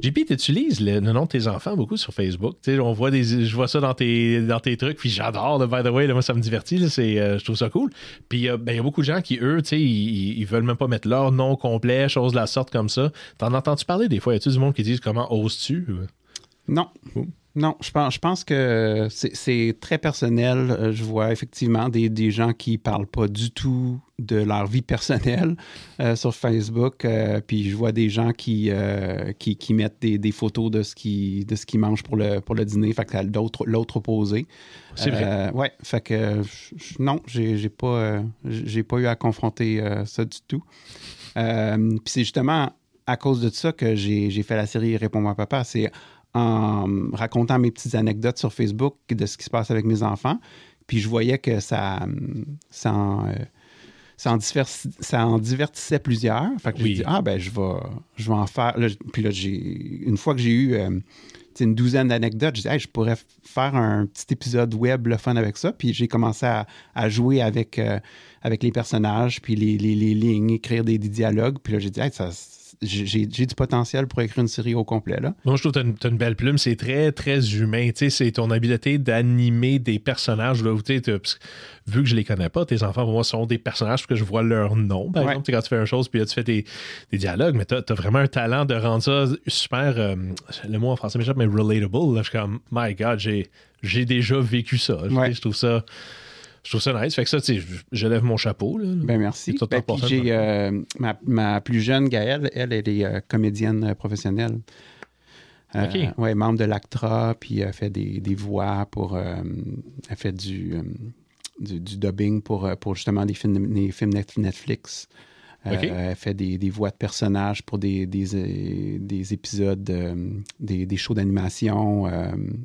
JP, tu utilises le nom de tes enfants beaucoup sur Facebook. Tu sais, je vois ça dans tes trucs, puis j'adore, by the way, là, moi, ça me divertit, là, je trouve ça cool. Puis, il y a beaucoup de gens qui, eux, tu sais, ils veulent même pas mettre leur nom complet, choses de la sorte comme ça. T'en entends-tu parler des fois? Y a-tu du monde qui disent comment oses-tu? Non. Non, je pense que c'est très personnel. Je vois effectivement des gens qui parlent pas du tout de leur vie personnelle sur Facebook. Puis je vois des gens qui mettent des photos de ce qu'ils mangent pour le dîner. Fait que t'as l'autre opposé. C'est vrai. Ouais, fait que non, j'ai pas eu à confronter ça du tout. Puis c'est justement à cause de ça que j'ai fait la série Réponds-moi papa. C'est en racontant mes petites anecdotes sur Facebook de ce qui se passe avec mes enfants. Puis je voyais que ça en divertissait plusieurs. Fait que j'ai dit, je vais en faire. Là, puis là, une fois que j'ai eu une douzaine d'anecdotes, je disais, je pourrais faire un petit épisode web le fun avec ça. Puis j'ai commencé à jouer avec les personnages, puis les lignes, écrire des dialogues. Puis là, j'ai dit, j'ai du potentiel pour écrire une série au complet, là. Moi, je trouve que t'as une belle plume. C'est très, très humain. Tu sais, c'est ton habileté d'animer des personnages. Là, vu que je les connais pas, tes enfants, pour moi, sont des personnages parce que je vois leur nom. Par exemple, quand tu fais une chose, puis là, tu fais des dialogues, mais t'as vraiment un talent de rendre ça super, le mot en français m'échappe, mais relatable. Là, je suis comme, my God, j'ai déjà vécu ça. Je trouve ça... Je trouve ça nice. Fait que ça, tu sais, je lève mon chapeau. Là. Ben merci. Puis j'ai ma plus jeune, Gaëlle, elle est comédienne professionnelle. OK. Ouais, membre de l'ACTRA, puis elle fait des voix pour... elle fait du dubbing pour justement des films Netflix. Okay. Elle fait des voix de personnages pour des épisodes, des shows d'animation,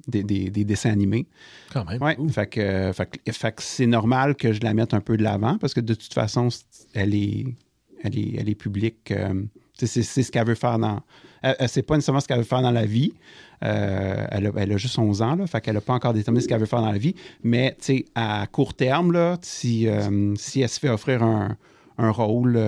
des dessins animés. Quand même. Ouais, fait que c'est normal que je la mette un peu de l'avant parce que de toute façon, elle est publique. C'est ce qu'elle veut faire dans... c'est pas nécessairement ce qu'elle veut faire dans la vie. Elle a juste 11 ans, là, fait qu'elle n'a pas encore déterminé ce qu'elle veut faire dans la vie. Mais à court terme, là, si elle se fait offrir un rôle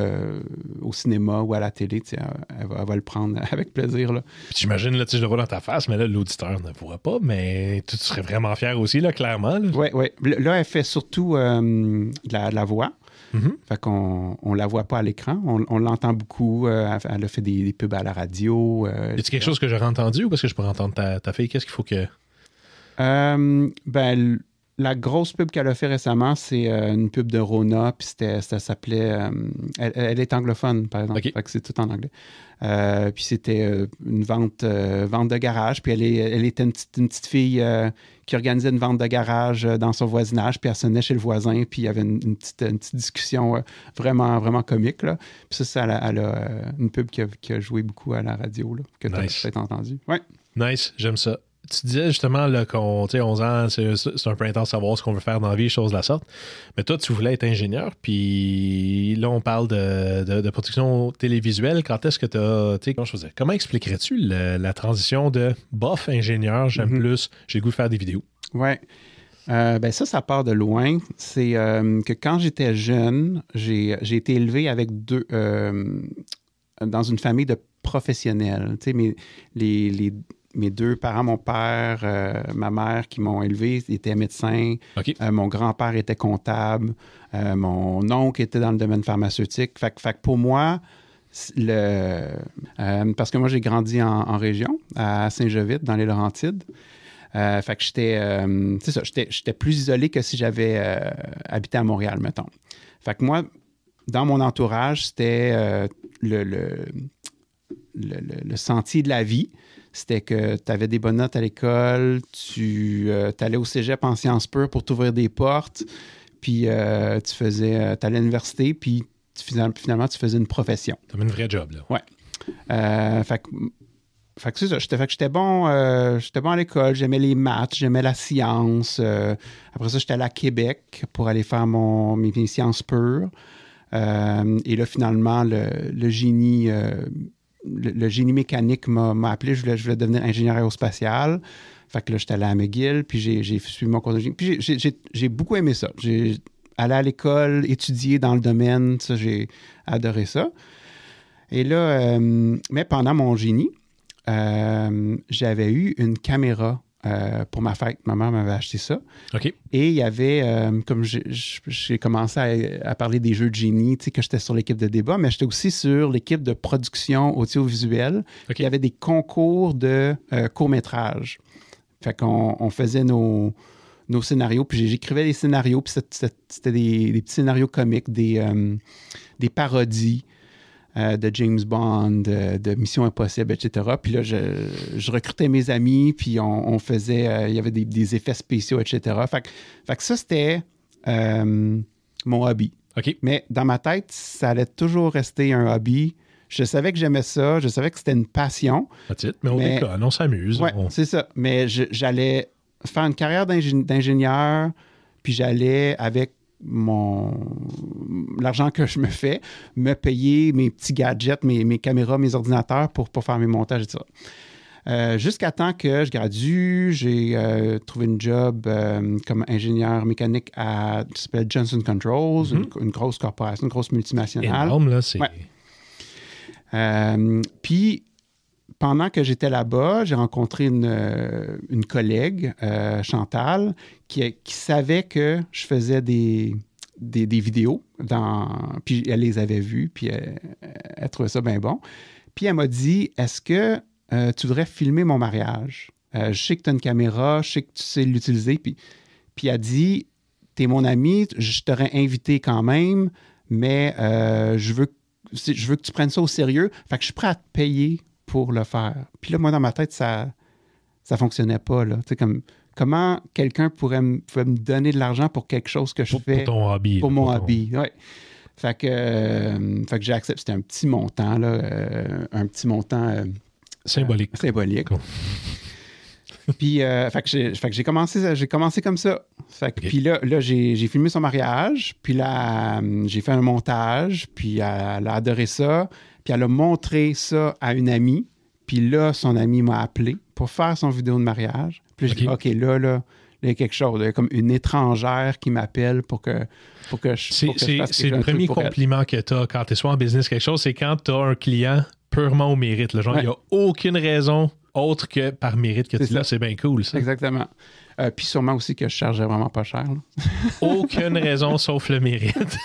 au cinéma ou à la télé, elle va le prendre avec plaisir. Là. Puis j'imagine, là, je le vois dans ta face, mais là, l'auditeur ne voit pas, mais tu serais vraiment fier aussi, là, clairement. Oui. Là, elle fait surtout de la voix. Mm-hmm. Fait qu'on la voit pas à l'écran. On l'entend beaucoup. Elle a fait des pubs à la radio. Est-ce quelque chose que j'aurais entendu ou parce que je pourrais entendre ta fille? Qu'est-ce qu'il faut que... La grosse pub qu'elle a fait récemment, c'est une pub de Rona, puis ça s'appelait... elle est anglophone, par exemple, fait que c'est tout en anglais. Puis c'était une vente de garage, puis elle était une petite fille qui organisait une vente de garage dans son voisinage, puis elle sonnait chez le voisin, puis il y avait une petite discussion vraiment, vraiment comique, là. Puis ça, elle a une pub qui a joué beaucoup à la radio, là, que tu as peut-être entendu. Ouais. Nice, j'aime ça. Tu disais justement là, qu'on, 11 ans, c'est un peu intense de savoir ce qu'on veut faire dans la vie, choses de la sorte. Mais toi, tu voulais être ingénieur, puis là, on parle de production télévisuelle. Quand est-ce que tu as... Comment expliquerais-tu la transition de bof ingénieur, j'aime plus, j'ai le goût de faire des vidéos? Ouais. Ça part de loin. C'est que quand j'étais jeune, j'ai été élevé avec dans une famille de professionnels. Tu sais, mes deux parents, mon père, ma mère qui m'ont élevé, étaient médecins. Okay. Mon grand-père était comptable. Mon oncle était dans le domaine pharmaceutique. Fait que pour moi, parce que moi, j'ai grandi en région, à Saint-Jovite, dans les Laurentides. Fait que j'étais plus isolé que si j'avais habité à Montréal, mettons. Fait que moi, dans mon entourage, c'était le sentier de la vie. C'était que tu avais des bonnes notes à l'école, tu allais au cégep en sciences pures pour t'ouvrir des portes, puis tu allais à l'université, puis finalement, tu faisais une profession. Comme une vraie job, là. Ouais. Fait que c'est ça. J'étais bon à l'école. J'aimais les maths, j'aimais la science. Après ça, j'étais allé à Québec pour aller faire mes sciences pures. Et là, finalement, le génie mécanique m'a appelé. Je voulais devenir ingénieur aérospatial. Fait que là, j'étais allé à McGill, puis j'ai suivi mon cours de génie. Puis j'ai beaucoup aimé ça. J'ai allé à l'école, étudier dans le domaine. Ça, j'ai adoré ça. Et là, mais pendant mon génie, j'avais eu une caméra pour ma fête. Ma mère m'avait acheté ça. OK. Et il y avait, comme j'ai commencé à parler des jeux de génie, tu sais, que j'étais sur l'équipe de débat, mais j'étais aussi sur l'équipe de production audiovisuelle. OK. Il y avait des concours de courts-métrages. Fait qu'on faisait nos scénarios, puis j'écrivais des scénarios, puis c'était des petits scénarios comiques, des parodies. De James Bond, de Mission Impossible, etc. Puis là, je recrutais mes amis, puis on faisait... il y avait des effets spéciaux, etc. Fait que ça, c'était mon hobby. OK. Mais dans ma tête, ça allait toujours rester un hobby. Je savais que j'aimais ça, je savais que c'était une passion. Mais on déconne, on s'amuse. Oui, c'est ça. Mais j'allais faire une carrière d'ingénieur, puis j'allais, avec l'argent que je me fais, me payer mes petits gadgets, mes caméras, mes ordinateurs pour faire mes montages et tout ça. Jusqu'à temps que je gradue, j'ai trouvé une job comme ingénieur mécanique à qui s'appelle Johnson Controls, une grosse corporation, une grosse multinationale. Énorme, là, c'est... Ouais. Puis, pendant que j'étais là-bas, j'ai rencontré une collègue, Chantal, qui savait que je faisais des vidéos, puis elle les avait vues, puis elle trouvait ça bien bon. Puis elle m'a dit, est-ce que tu voudrais filmer mon mariage? Je sais que tu as une caméra, je sais que tu sais l'utiliser. Puis elle dit, t'es mon ami, je t'aurais invité quand même, mais je veux que tu prennes ça au sérieux. Fait que je suis prêt à te payer pour le faire. Puis là, moi, dans ma tête, ça fonctionnait pas, là. Tu sais, comme, comment quelqu'un pouvait me donner de l'argent pour quelque chose que je fais... Pour ton hobby. Pour mon hobby, oui. Fait que j'ai accepté. C'était un petit montant, là. Un petit montant... symbolique. Symbolique. Cool. Puis, fait que j'ai commencé comme ça. Fait que, Puis là j'ai filmé son mariage. Puis là, j'ai fait un montage. Puis elle a adoré ça. Puis elle a montré ça à une amie. Puis là, son amie m'a appelé pour faire son vidéo de mariage. Puis j'ai dit, OK, là, il y a quelque chose. Il y a comme une étrangère qui m'appelle pour que je fasse c'est le premier compliment que tu as quand tu es soit en business quelque chose, c'est quand tu as un client purement au mérite. Là. Genre, il n'y a aucune raison autre que par mérite que tu l'as. C'est bien cool, ça. Exactement. Puis sûrement aussi que je chargeais vraiment pas cher. Là. Aucune raison sauf le mérite.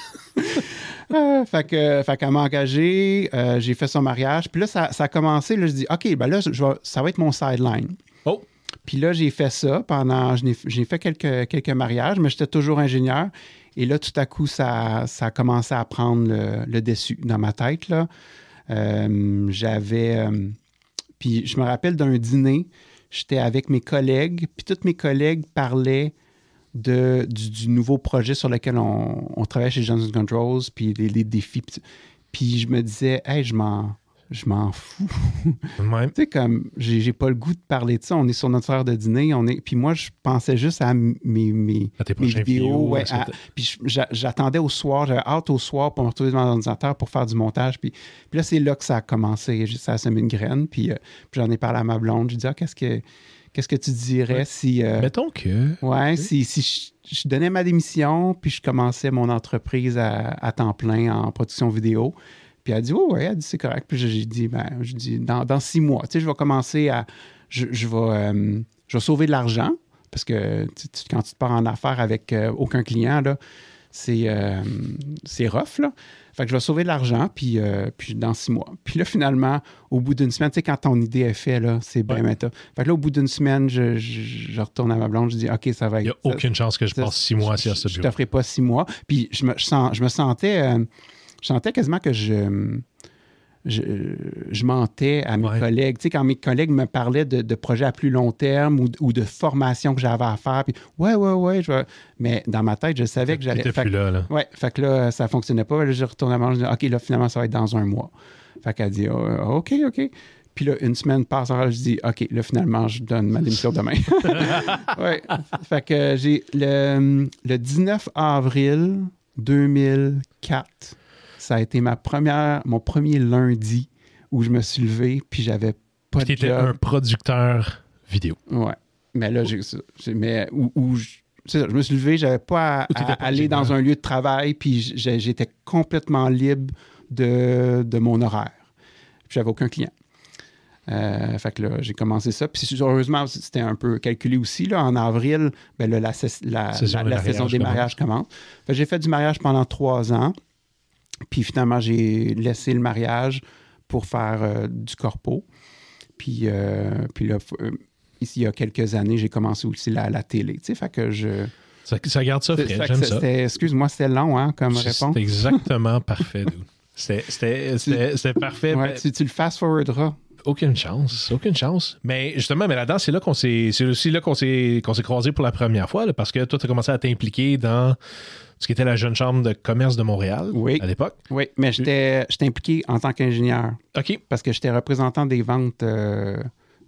Fait qu'elle m'a engagé, j'ai fait son mariage. Puis là, ça a commencé. Là, je dis, OK, ben là, ça va être mon sideline. Oh! Puis là, j'ai fait ça pendant... J'ai fait quelques mariages, mais j'étais toujours ingénieur. Et là, tout à coup, ça a commencé à prendre le dessus dans ma tête, là. Puis je me rappelle d'un dîner, j'étais avec mes collègues, puis tous mes collègues parlaient du nouveau projet sur lequel on travaille chez Johnson Controls, puis les défis. Puis je me disais, hey, je m'en fous. Ouais. Tu sais, comme, j'ai pas le goût de parler de ça. On est sur notre heure de dîner. Puis moi, je pensais juste à mes vidéos. Ouais, puis j'attendais au soir. J'avais hâte au soir pour me retrouver devant l'ordinateur pour faire du montage. Puis là, c'est là que ça a commencé. Ça a semé une graine. Puis j'en ai parlé à ma blonde. Je dis, qu'est-ce que tu dirais si... Mettons que... Ouais, si je donnais ma démission, puis je commençais mon entreprise à temps plein en production vidéo. Puis elle dit, ouais, elle dit, c'est correct. Puis j'ai dit, dans 6 mois, tu sais, je vais commencer à... Je vais sauver de l'argent, parce que quand tu te pars en affaires avec aucun client, là, c'est rough, là. Fait que je vais sauver de l'argent, puis dans 6 mois. Puis là, finalement, au bout d'une semaine, tu sais, quand ton idée est faite, là, c'est bien méta. Fait que là, au bout d'une semaine, je retourne à ma blonde, je dis, OK, ça va être... Il n'y a aucune chance que je passe 6 mois assis à ce bureau. Je ne t'offrirai pas 6 mois. Puis je me sentais quasiment que je mentais à mes Ouais. collègues. Tu sais, quand mes collègues me parlaient de projets à plus long terme ou de formation que j'avais à faire, puis ouais, mais dans ma tête, je savais que j'allais... T'étais plus là. Ouais, fait que là, ça fonctionnait pas. Là, je retournais à manger, je dis, OK, là, finalement, ça va être dans un mois. Fait qu'elle dit, OK. Puis là, une semaine passe, alors je dis, OK, là, finalement, je donne ma démission demain. Ouais. Fait que j'ai le 19 avril 2004, ça a été mon premier lundi où je me suis levé, puis j'avais pas de T'étais job. un producteur vidéo. Ouais. Mais là, je me suis levé, j'avais pas Ou t'étais à pas aller ingénieur. dans un lieu de travail, puis j'étais complètement libre de mon horaire. Puis j'avais aucun client. Fait que là, j'ai commencé ça. Puis heureusement, c'était un peu calculé aussi. Là, en avril, ben là, la saison des mariages commence. Fait que j'ai fait du mariage pendant 3 ans. Puis finalement, j'ai laissé le mariage pour faire du corpo. Puis là, ici, il y a quelques années, j'ai commencé aussi la télé. Tu sais, fait que Ça garde ça frais, j'aime ça. Excuse-moi, c'était long hein, comme réponse. C'est exactement parfait, dude. C'était parfait. Ouais, tu le fast-forwarderas. Aucune chance. Mais justement, là-dedans, c'est aussi là qu'on s'est croisés pour la première fois, là, parce que toi, tu as commencé à t'impliquer dans ce qui était la jeune chambre de commerce de Montréal à l'époque. Oui, mais j'étais impliqué en tant qu'ingénieur. OK. Parce que j'étais représentant des ventes.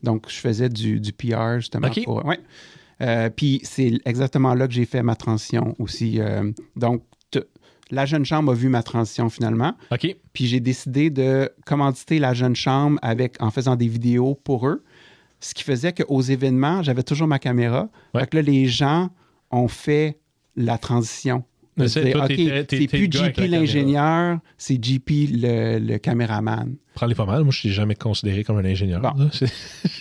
Donc, je faisais du PR, justement. OK. Puis c'est exactement là que j'ai fait ma transition aussi. Donc, la jeune chambre a vu ma transition finalement. OK. Puis j'ai décidé de commanditer la jeune chambre en faisant des vidéos pour eux. Ce qui faisait qu'aux événements, j'avais toujours ma caméra. Ouais. Fait que là, les gens ont fait la transition. Mais C'est plus JP l'ingénieur, c'est JP le caméraman. Prends-les pas mal. Moi, je ne suis jamais considéré comme un ingénieur. Bon.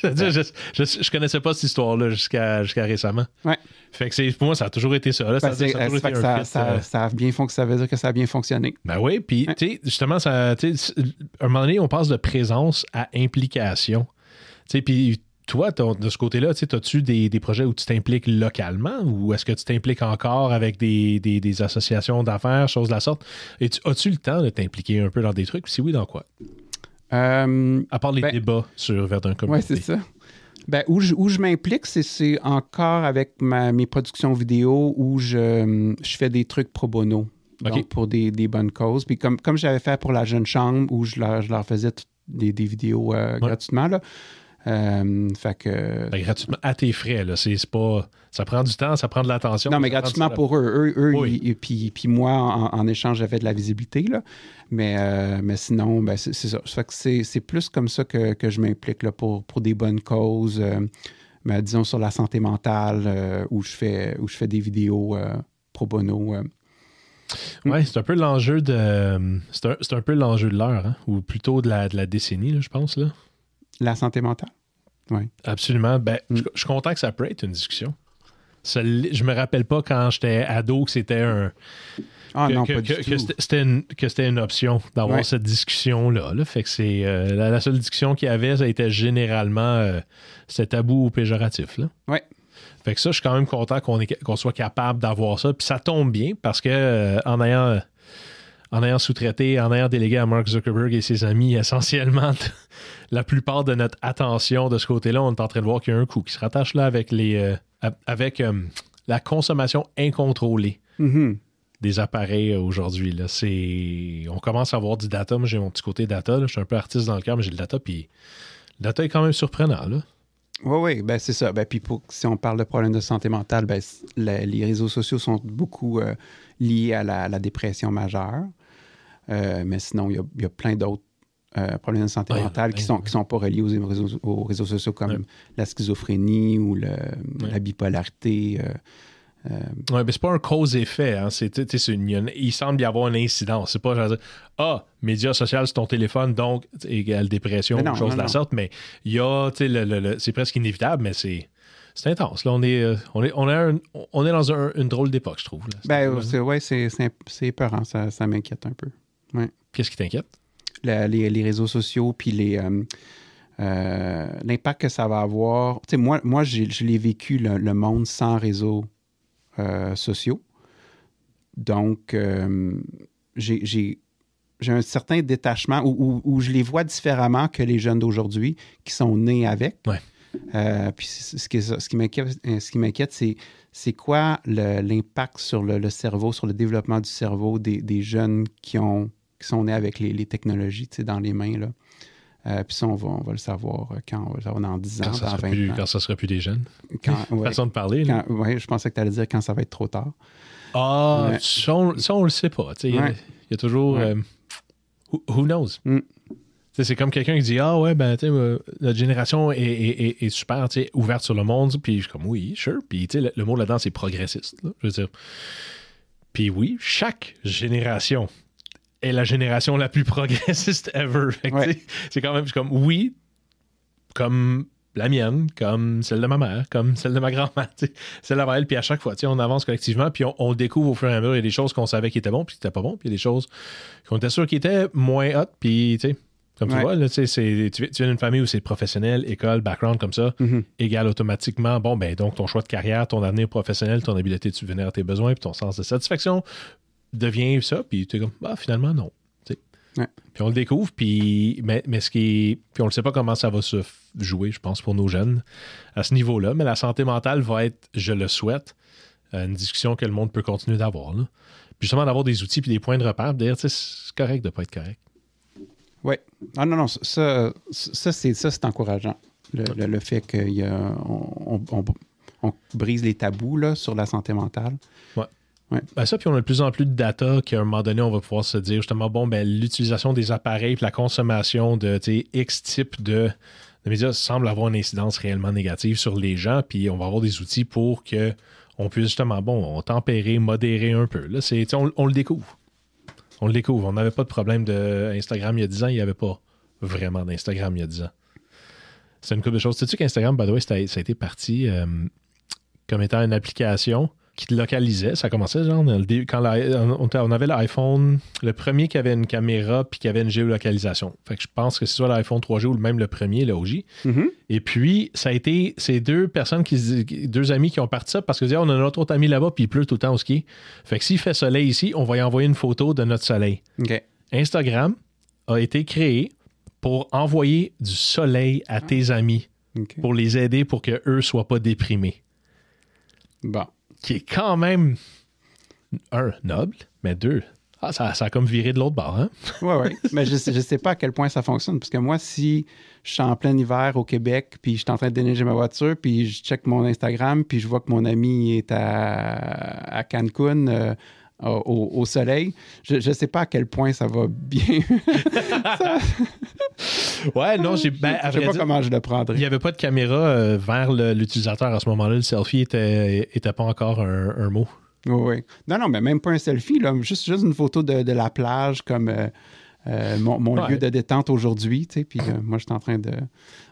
Je connaissais pas cette histoire-là jusqu'à récemment. Ouais. Fait que pour moi, ça a toujours été ça. Là. Ça a bien fonctionné. Ça veut dire que ça a bien fonctionné. Ben oui, puis tu sais, justement, à un moment donné, on passe de présence à implication. Tu sais, puis toi, de ce côté-là, as-tu des projets où tu t'impliques localement ou est-ce que tu t'impliques encore avec des associations d'affaires, choses de la sorte? Et as-tu le temps de t'impliquer un peu dans des trucs? Si oui, dans quoi? À part les débats sur Verdun Communauté. Oui, c'est ça. Ben, où je m'implique, c'est encore avec mes productions vidéo où je fais des trucs pro bono. Donc, OK. pour des bonnes causes. Puis comme j'avais fait pour la jeune chambre où je leur faisais des vidéos gratuitement, là. Fait que... Ben, gratuitement, à tes frais, là. C'est pas... Ça prend du temps, ça prend de l'attention. Non, mais gratuitement pour eux. Oui. Puis moi, en échange, j'avais de la visibilité, là. Mais sinon, ben, c'est ça. Fait que c'est plus comme ça que je m'implique, là, pour des bonnes causes. Mais disons sur la santé mentale, où je fais des vidéos pro bono. Oui, c'est un peu l'enjeu de... C'est un peu l'enjeu de l'heure, hein? Ou plutôt de la décennie, là, je pense, là. La santé mentale? Oui. Absolument. Ben, je suis content que ça peut être une discussion. Je me rappelle pas quand j'étais ado que c'était un... Non, pas du tout. C'était une option d'avoir cette discussion-là. Là. Fait que c'est la seule discussion qu'il y avait, ça a été généralement c'était tabou ou péjoratif. Oui. Fait que ça, je suis quand même content qu'on soit capable d'avoir ça. Puis ça tombe bien parce que en ayant sous-traité, en ayant délégué à Mark Zuckerberg et ses amis essentiellement la plupart de notre attention de ce côté-là, on est en train de voir qu'il y a un coup qui se rattache là avec la consommation incontrôlée des appareils aujourd'hui. Là. On commence à avoir du data. Moi, j'ai mon petit côté data. Là. Je suis un peu artiste dans le cœur, mais j'ai le data. Puis le data est quand même surprenant. Là. Oui, ben c'est ça. Ben, puis si on parle de problèmes de santé mentale, ben, les réseaux sociaux sont beaucoup liés à la dépression majeure. Mais sinon, il y a plein d'autres problèmes de santé mentale qui sont pas reliés aux réseaux sociaux comme la schizophrénie ou la bipolarité. Oui, mais c'est pas un cause-effet. Hein. Il semble y avoir une incidence. C'est pas genre médias sociaux sur ton téléphone, donc égale dépression ou chose de la sorte, mais il y a, c'est presque inévitable, mais c'est intense. Là, on est dans une drôle d'époque, je trouve. Là, c'est épeurant. Ça m'inquiète un peu. Ouais. Qu'est-ce qui t'inquiète? Les réseaux sociaux, puis l'impact que ça va avoir. Tu sais, moi je l'ai vécu, le monde sans réseaux sociaux. Donc, j'ai j'ai un certain détachement où je les vois différemment que les jeunes d'aujourd'hui qui sont nés avec. Ouais. Puis ce qui m'inquiète, c'est quoi l'impact sur le cerveau, sur le développement du cerveau des jeunes qui sont nés avec les technologies dans les mains, là. Puis ça, on va le savoir quand on va le savoir dans 10 ans, dans 20 ans. Quand ça sera plus des jeunes. Ouais, façon de parler. Oui, je pensais que tu allais dire quand ça va être trop tard. Ah, ça, on le sait pas. Il y a toujours... who knows? C'est comme quelqu'un qui dit « Ah ouais, ben, notre génération est super ouverte sur le monde. » Puis je suis comme « Oui, sure. » Puis le mot là-dedans, c'est progressiste. Là, je veux dire. Puis oui, chaque génération est la génération la plus progressiste ever. Fait que, c'est quand même comme oui, comme la mienne, comme celle de ma mère, comme celle de ma grand-mère, celle de elle. Puis à chaque fois, on avance collectivement, puis on découvre au fur et à mesure. Il y a des choses qu'on savait qui étaient bonnes, puis qui n'étaient pas bonnes, puis il y a des choses qu'on était sûr qui étaient moins hot, puis comme tu vois, là, tu viens d'une famille où c'est professionnel, école, background comme ça, égale automatiquement, bon, ben donc ton choix de carrière, ton avenir professionnel, ton habileté de subvenir à tes besoins, puis ton sens de satisfaction devient ça, puis tu es comme, finalement, non. Puis on le découvre, puis on ne sait pas comment ça va se jouer, je pense, pour nos jeunes à ce niveau-là, mais la santé mentale va être, je le souhaite, une discussion que le monde peut continuer d'avoir. Là. Puis justement, d'avoir des outils puis des points de repère, d'ailleurs, c'est correct de ne pas être correct. Oui. Ah non, ça c'est encourageant. Le fait qu'on brise les tabous là, sur la santé mentale. Ouais. Ben ça, puis on a de plus en plus de data qu'à un moment donné, on va pouvoir se dire justement, l'utilisation des appareils et la consommation de X type de médias semble avoir une incidence réellement négative sur les gens, puis on va avoir des outils pour qu'on puisse justement, tempérer, modérer un peu. Là, on le découvre. On le découvre. On n'avait pas de problème d'Instagram il y a 10 ans, il n'y avait pas vraiment d'Instagram il y a 10 ans. C'est une couple de choses. Sais-tu qu'Instagram, by the way, ça a été parti comme étant une application qui te localisait. Ça commençait genre quand on avait l'iPhone, le premier qui avait une caméra puis qui avait une géolocalisation. Fait que je pense que c'est soit l'iPhone 3G ou même le premier, le OG. Et puis, ça a été ces deux amis qui ont parti ça parce que on a notre autre ami là-bas puis il pleut tout le temps au ski. Fait que s'il fait soleil ici, on va y envoyer une photo de notre soleil. Okay. Instagram a été créé pour envoyer du soleil à tes amis pour les aider pour qu'eux soient pas déprimés. Bon. Qui est quand même, noble, mais deux, ça a comme viré de l'autre bord, hein? Oui. Mais je sais pas à quel point ça fonctionne, parce que moi, si je suis en plein hiver au Québec, puis je suis en train de déneiger ma voiture, puis je check mon Instagram, puis je vois que mon ami est à Cancun au soleil, je sais pas à quel point ça va bien. Ouais, non, je sais pas comment je le prendrais. Il n'y avait pas de caméra vers l'utilisateur à ce moment-là. Le selfie était pas encore un mot. Oui. Non, mais même pas un selfie, là. Juste une photo de la plage comme mon lieu de détente aujourd'hui. Puis moi, je suis en train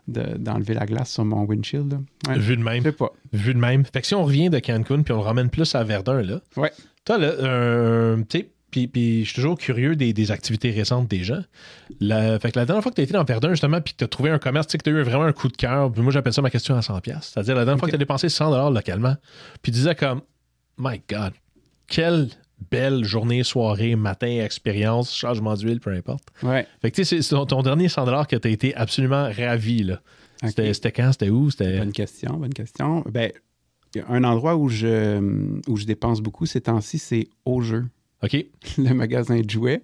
d'enlever la glace sur mon windshield. Ouais. Vu de même. Je sais pas. Vu de même. Fait que si on revient de Cancun puis on le ramène plus à Verdun, là. Ouais. Toi, là, tu sais, puis je suis toujours curieux des activités récentes des gens. Fait que la dernière fois que tu as été dans Verdun, justement, puis que tu as trouvé un commerce, tu sais, que tu as eu vraiment un coup de cœur, moi j'appelle ça ma question à 100$. C'est-à-dire la dernière fois que tu as dépensé 100$ localement, puis tu disais comme, my God, quelle belle journée, soirée, matin, expérience, changement d'huile, peu importe. Ouais. Fait que tu sais, c'est ton dernier 100$ que tu as été absolument ravi, là. Okay. C'était quand? C'était où? Bonne question. Ben, un endroit où je dépense beaucoup ces temps-ci, c'est Au Jeu. OK. Le magasin de jouets,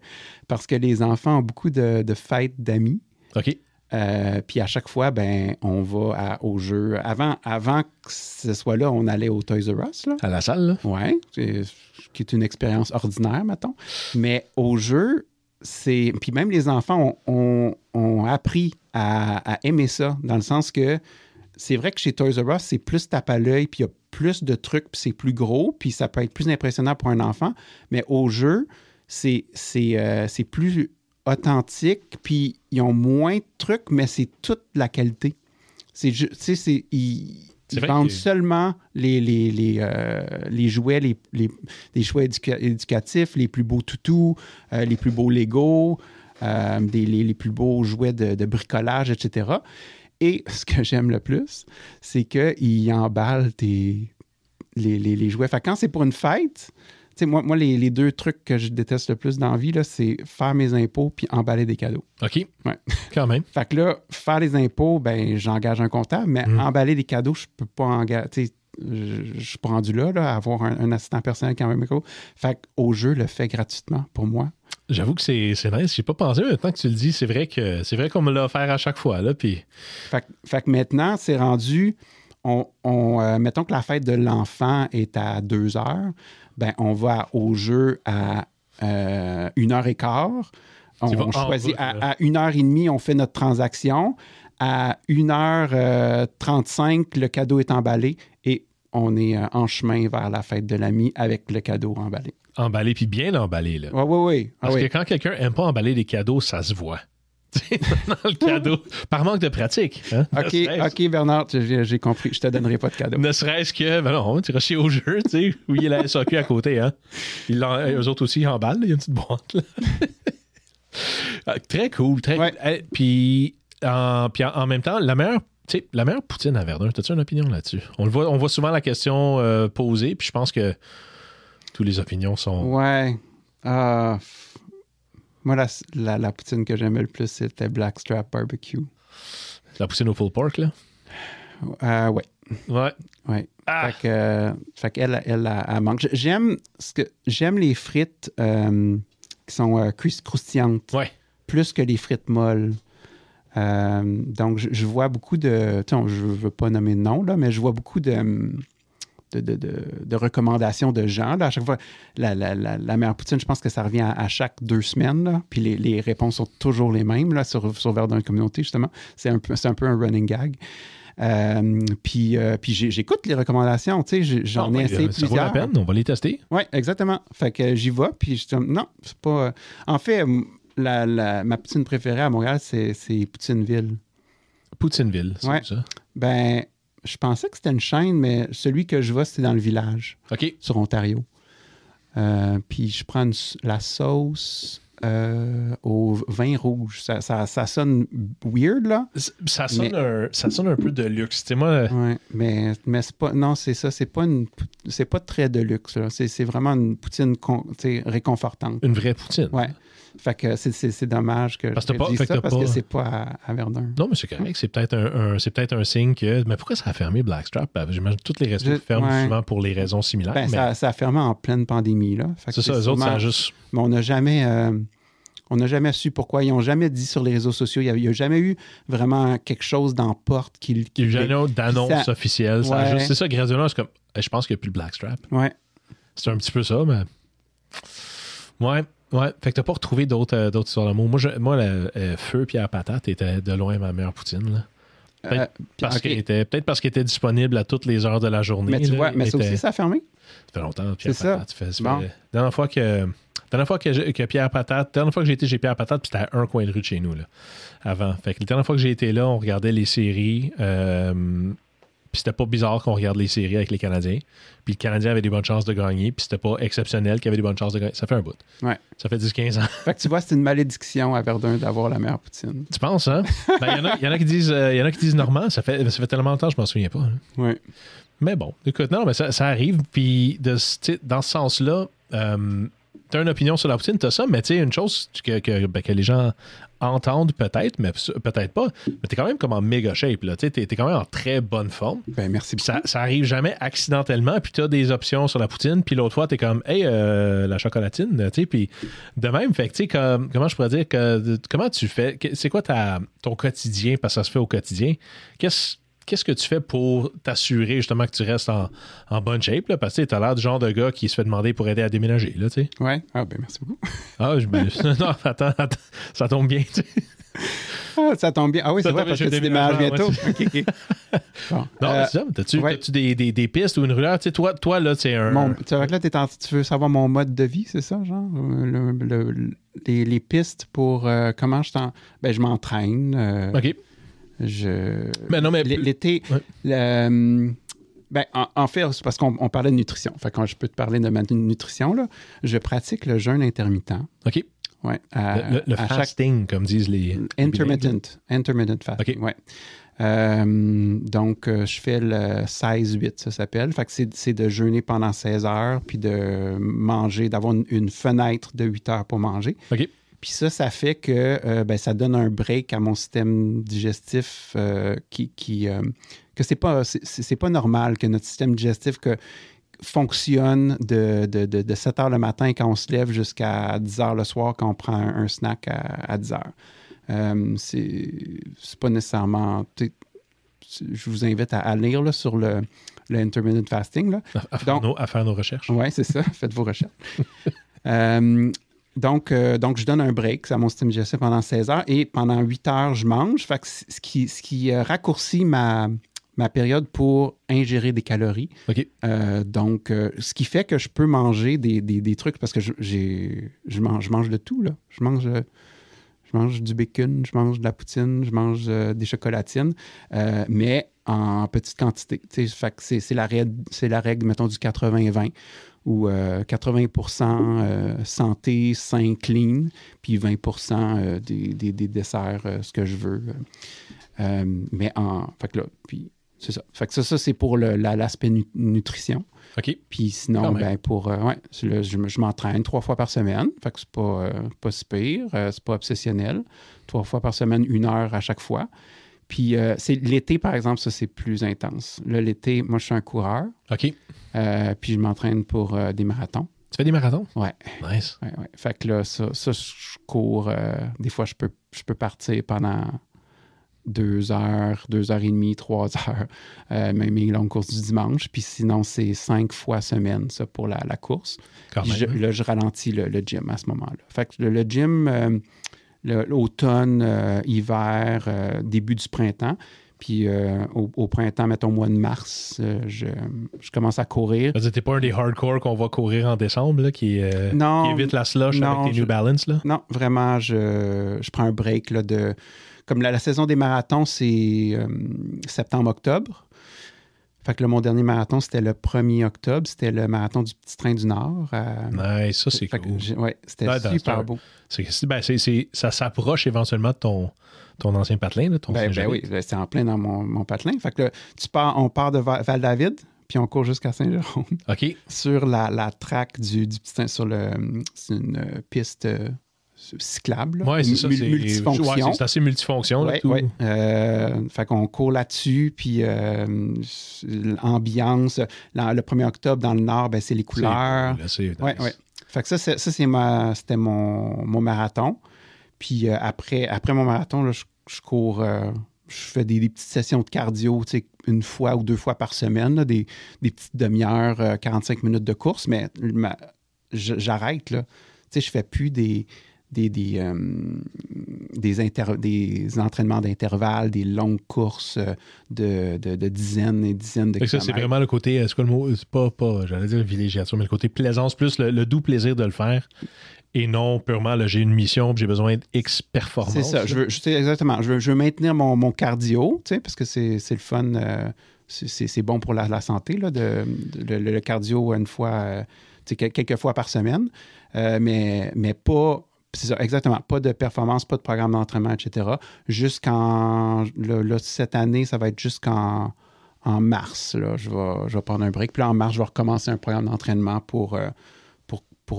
parce que les enfants ont beaucoup de fêtes d'amis. OK. Puis à chaque fois, on va Au Jeu. Avant que ce soit là, on allait au Toys R Us. Là. À la salle, là? Oui, qui est une expérience ordinaire, mettons. Mais Au Jeu, puis même les enfants ont appris à aimer ça, dans le sens que c'est vrai que chez Toys R Us, c'est plus tape à l'œil, puis il y a plus de trucs, puis c'est plus gros, puis ça peut être plus impressionnant pour un enfant. Mais Au Jeu, c'est plus authentique, puis ils ont moins de trucs, mais c'est toute la qualité. Ils vendent seulement les jouets, les jouets éducatifs, les plus beaux toutous, les plus beaux Lego, les plus beaux jouets de bricolage, etc. Et ce que j'aime le plus, c'est qu'ils emballent les jouets. Fait que quand c'est pour une fête, sais, moi les deux trucs que je déteste le plus dans la vie, là, c'est faire mes impôts puis emballer des cadeaux. OK. Ouais. Quand même. Fait que là, faire les impôts, ben j'engage un comptable, mais emballer des cadeaux, je peux pas engager. Tu sais, je suis pas rendu là, à avoir un assistant personnel quand même. Fait qu'au jeu, le fait gratuitement pour moi. J'avoue que c'est nice. J'ai pas pensé, mais maintenant que tu le dis, c'est vrai qu'on me l'a offert à chaque fois. Là, puis... fait que maintenant, c'est rendu, mettons que la fête de l'enfant est à 2 heures, ben on va au jeu à 1h15. On choisit à 1h30, on fait notre transaction. À 1h35, le cadeau est emballé et on est en chemin vers la fête de l'ami avec le cadeau emballé. Emballé, puis bien emballé, là. Oui. Parce que quand quelqu'un n'aime pas emballer des cadeaux, ça se voit. Dans le cadeau. Par manque de pratique. Hein? OK, Bernard, j'ai compris. Je te donnerai pas de cadeau. Ne serait-ce que, ben non, tu restes au jeu, tu sais, où il y a la SAQ à côté. Hein? Eux autres aussi, ils emballent. Il y a une petite boîte, là. Très cool. Très cool. Puis en même temps, la meilleure poutine à Verdun, as-tu une opinion là-dessus? On voit souvent la question posée, puis je pense que toutes les opinions sont... Ouais. Moi, la poutine que j'aimais le plus, c'était Blackstrap Barbecue. La poutine au pulled pork, là? Ouais. Ouais. Ah. Fait qu'elle, elle manque. J'aime les frites qui sont croustillantes. Ouais. Plus que les frites molles. Donc, je vois beaucoup de... Je ne veux pas nommer de nom, là, mais je vois beaucoup de recommandations de gens. Là. À chaque fois, la meilleure poutine, je pense que ça revient à chaque 2 semaines. Là. Puis les réponses sont toujours les mêmes là, sur Verdun Communauté, justement. C'est un peu un running gag. Puis j'écoute les recommations. J'en ai essayé plusieurs. Ça vaut la peine, on va les tester. Oui, exactement. Fait que j'y vais, puis je dis non, c'est pas... En fait... ma poutine préférée à Montréal, c'est Poutineville. Poutineville, c'est ça? Ben, je pensais que c'était une chaîne, mais celui que je vais, c'est dans le village. OK. Sur Ontario. Puis je prends la sauce au vin rouge. Ça sonne weird, là. Ça sonne un peu de luxe. Oui, mais c'est pas... Non, c'est ça. C'est pas très de luxe, là. C'est vraiment une poutine réconfortante. Une vraie poutine. Ouais. Fait que c'est dommage que je dise ça parce que c'est pas à Verdun. Non, mais c'est correct. C'est peut-être un signe que... Mais pourquoi ça a fermé Blackstrap? J'imagine que tous les restos ferment souvent pour les raisons similaires. Ben, mais... ça a fermé en pleine pandémie, là. C'est ça, eux autres, ça a juste... Mais on n'a jamais su pourquoi. Ils n'ont jamais dit sur les réseaux sociaux. Il n'y a jamais eu vraiment quelque chose dans porte qui... Il y a eu jamais d'annonce officielle. Ouais. C'est ça, graduellement, c'est comme... Je pense qu'il n'y a plus le Blackstrap. Ouais. C'est un petit peu ça, mais... Ouais. Fait que t'as pas retrouvé d'autres histoires d'amour. Moi, Feu Pierre Patate était de loin ma meilleure poutine. Peut-être parce qu'elle était disponible à toutes les heures de la journée. Mais tu vois, mais ça aussi, ça a fermé. Ça fait longtemps, Pierre Patate. Bon. La dernière fois que Pierre Patate, la dernière fois que j'ai été chez Pierre Patate, puis c'était à un coin de rue de chez nous, là, avant. Fait que la dernière fois que j'ai été là, on regardait les séries. Puis c'était pas bizarre qu'on regarde les séries avec les Canadiens. Puis le Canadien avait des bonnes chances de gagner. Puis c'était pas exceptionnel qu'il avait des bonnes chances de gagner. Ça fait un bout. Ouais. Ça fait 10-15 ans. Fait que tu vois, c'est une malédiction à Verdun d'avoir la meilleure poutine. Tu penses, hein? Il y en a qui disent Normand. Ça fait tellement longtemps que je m'en souviens pas. Hein. Oui. Mais bon, écoute, non, mais ça arrive. Puis dans ce sens-là, t'as une opinion sur la poutine, t'as ça, mais tu sais, une chose que les gens entendent peut-être, mais peut-être pas, mais t'es quand même comme en méga shape, là, tu sais, t'es quand même en très bonne forme. Ben, merci beaucoup. Ça arrive jamais accidentellement, puis t'as des options sur la poutine, puis l'autre fois, t'es comme, hey, la chocolatine, tu sais, puis de même, fait que, tu sais, comment je pourrais dire, comment tu fais, c'est quoi ton quotidien, parce que ça se fait au quotidien, qu'est-ce que tu fais pour t'assurer justement que tu restes en bonne shape? Là? Parce que tu as l'air du genre de gars qui se fait demander pour aider à déménager. Là, tu sais. Ouais. Ah, ben merci beaucoup. Non, attends, ça tombe bien. Tu sais. Ah, ça tombe bien. Ah oui, c'est vrai, parce que tu déménages bientôt. Okay. Bon, non, c'est ça. T'as-tu des pistes ou une rouleur? Tu sais, toi, là, c'est un... Tu vois que là, tu veux savoir mon mode de vie, c'est ça, genre? Les pistes pour comment je m'entraîne. OK. L'été, en fait, c'est parce qu'on parlait de nutrition. Fait que quand je peux te parler de ma nutrition, là, je pratique le jeûne intermittent. OK. Ouais, le fasting, comme disent les... Intermittent fasting, okay. ouais. Donc, je fais le 16-8, ça s'appelle. Fait que c'est de jeûner pendant 16 heures, puis de manger, d'avoir une fenêtre de 8 heures pour manger. OK. Puis ça fait que ça donne un break à mon système digestif que c'est pas normal que notre système digestif fonctionne de 7 heures le matin quand on se lève jusqu'à 10 heures le soir quand on prend un snack à 10 heures. C'est pas nécessairement... Je vous invite à lire là, sur le intermittent fasting. Là. À faire nos recherches. Oui, c'est ça. Faites vos recherches. Donc, je donne un break à mon système digestif pendant 16 heures et pendant 8 heures, je mange. Fait que ce qui raccourcit ma période pour ingérer des calories. OK. Donc, ce qui fait que je peux manger des trucs parce que je mange de tout. Là. Je mange du bacon, je mange de la poutine, je mange des chocolatines, mais en petite quantité. Fait que c'est la règle, mettons, du 80-20. Ou 80% santé, sain, clean, puis 20% des desserts, ce que je veux. Fait que là, puis c'est ça. Fait que ça c'est pour l'aspect nutrition. OK. Puis sinon, je m'entraîne 3 fois par semaine. Fait que c'est pas si pire. C'est pas obsessionnel. 3 fois par semaine, 1 heure à chaque fois. Puis c'est l'été, par exemple, ça, c'est plus intense. Là, l'été, moi, je suis un coureur. OK. Puis je m'entraîne pour des marathons. Tu fais des marathons? Ouais. Nice. Ouais. Fait que là, ça je cours. Des fois, je peux partir pendant 2 heures, 2 heures et demie, 3 heures, même mes longues courses du dimanche. Puis sinon, c'est 5 fois semaine, ça, pour la course. Puis je ralentis le gym à ce moment-là. Fait que le gym, l'automne, hiver, début du printemps. Puis au printemps, mettons, au mois de mars, je commence à courir. T'es pas un des hardcore qu'on va courir en décembre, là, qui évite la slush avec tes New Balance, là? Non, vraiment, je prends un break là, comme la saison des marathons, c'est septembre-octobre. Fait que là, mon dernier marathon, c'était le 1er octobre. C'était le marathon du Petit Train du Nord. Nice, ça, c'est cool. C'était super beau. Ça s'approche éventuellement de ton ancien patelin, là, ton ben oui, c'est en plein dans mon patelin. Fait que là, on part de Val-David, puis on court jusqu'à Saint-Jérôme. OK. Sur la track du Petit Train, c'est une piste... cyclable. Oui, c'est ça. Multifonction. C'est assez multifonction. Oui. Fait qu'on court là-dessus, puis l'ambiance. Le 1er octobre, dans le Nord, c'est les couleurs. C'est cool, nice. Fait que ça c'était mon marathon. Puis après mon marathon, là, je cours... je fais des petites sessions de cardio, une fois ou 2 fois par semaine, là, des petites demi-heures, 45 minutes de course, mais j'arrête, là. Je fais plus des entraînements d'intervalle, des longues courses de dizaines et dizaines de kilomètres. Ça, c'est vraiment le côté, c'est quoi le mot? C'est pas j'allais dire villégiature, mais le côté plaisance, plus le doux plaisir de le faire, et non purement, là, j'ai une mission, j'ai besoin d'X performance. C'est ça, exactement. Je veux maintenir mon cardio, parce que c'est le fun, c'est bon pour la santé, là, le cardio une fois, quelques fois par semaine, mais pas... C'est ça, exactement. Pas de performance, pas de programme d'entraînement, etc. Là, cette année, ça va être jusqu'en mars. Là, je vais prendre un break. Puis là, en mars, je vais recommencer un programme d'entraînement pour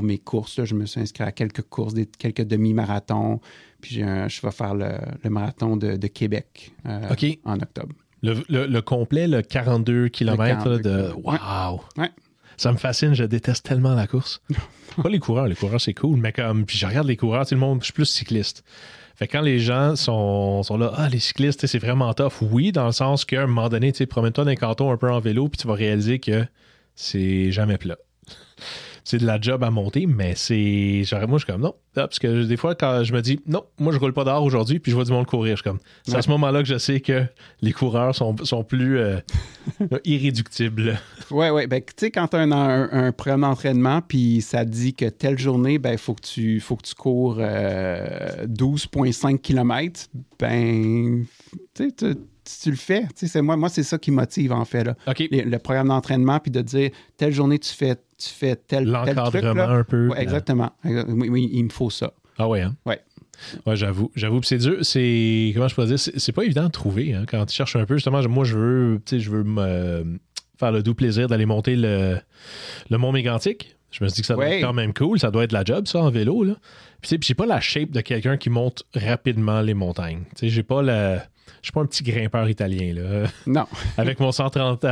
mes courses. Là. Je me suis inscrit à quelques courses, quelques demi-marathons. Puis je vais faire le marathon de Québec en octobre. Le complet, le 42 km de... Wow! Ouais. Ça me fascine, je déteste tellement la course. Pas les coureurs c'est cool, mais puis je regarde les coureurs, le monde, je suis plus cycliste. Fait que quand les gens sont là, les cyclistes, c'est vraiment tough. Oui, dans le sens qu'à un moment donné, promène-toi dans un canton un peu en vélo, puis tu vas réaliser que c'est jamais plat. C'est de la job à monter, mais moi, je suis comme non. Parce que des fois, quand je me dis non, moi, je roule pas dehors aujourd'hui, puis je vois du monde courir, je suis comme. C'est à ce moment-là que je sais que les coureurs sont plus irréductibles. Oui. Ben, tu sais, quand tu as un programme d'entraînement, puis ça dit que telle journée, ben, faut que tu cours 12,5 km, ben, tu sais, tu le fais. Moi, c'est ça qui motive, en fait. Là. Okay. Le programme d'entraînement, puis de dire, telle journée, tu fais tel truc. L'encadrement là. un peu. Ouais, exactement. Oui, il me faut ça. Ah ouais, hein? Ouais. Ouais, j'avoue. Puis c'est dur. Comment je pourrais dire? C'est pas évident de trouver, hein, quand tu cherches un peu. Justement, moi, je veux me faire le doux plaisir d'aller monter le Mont Mégantic. Je me suis dit que ça doit être quand même cool. Ça doit être la job, ça, en vélo, là. Puis j'ai pas la shape de quelqu'un qui monte rapidement les montagnes. Je suis pas un petit grimpeur italien, là. Non. Avec mon 130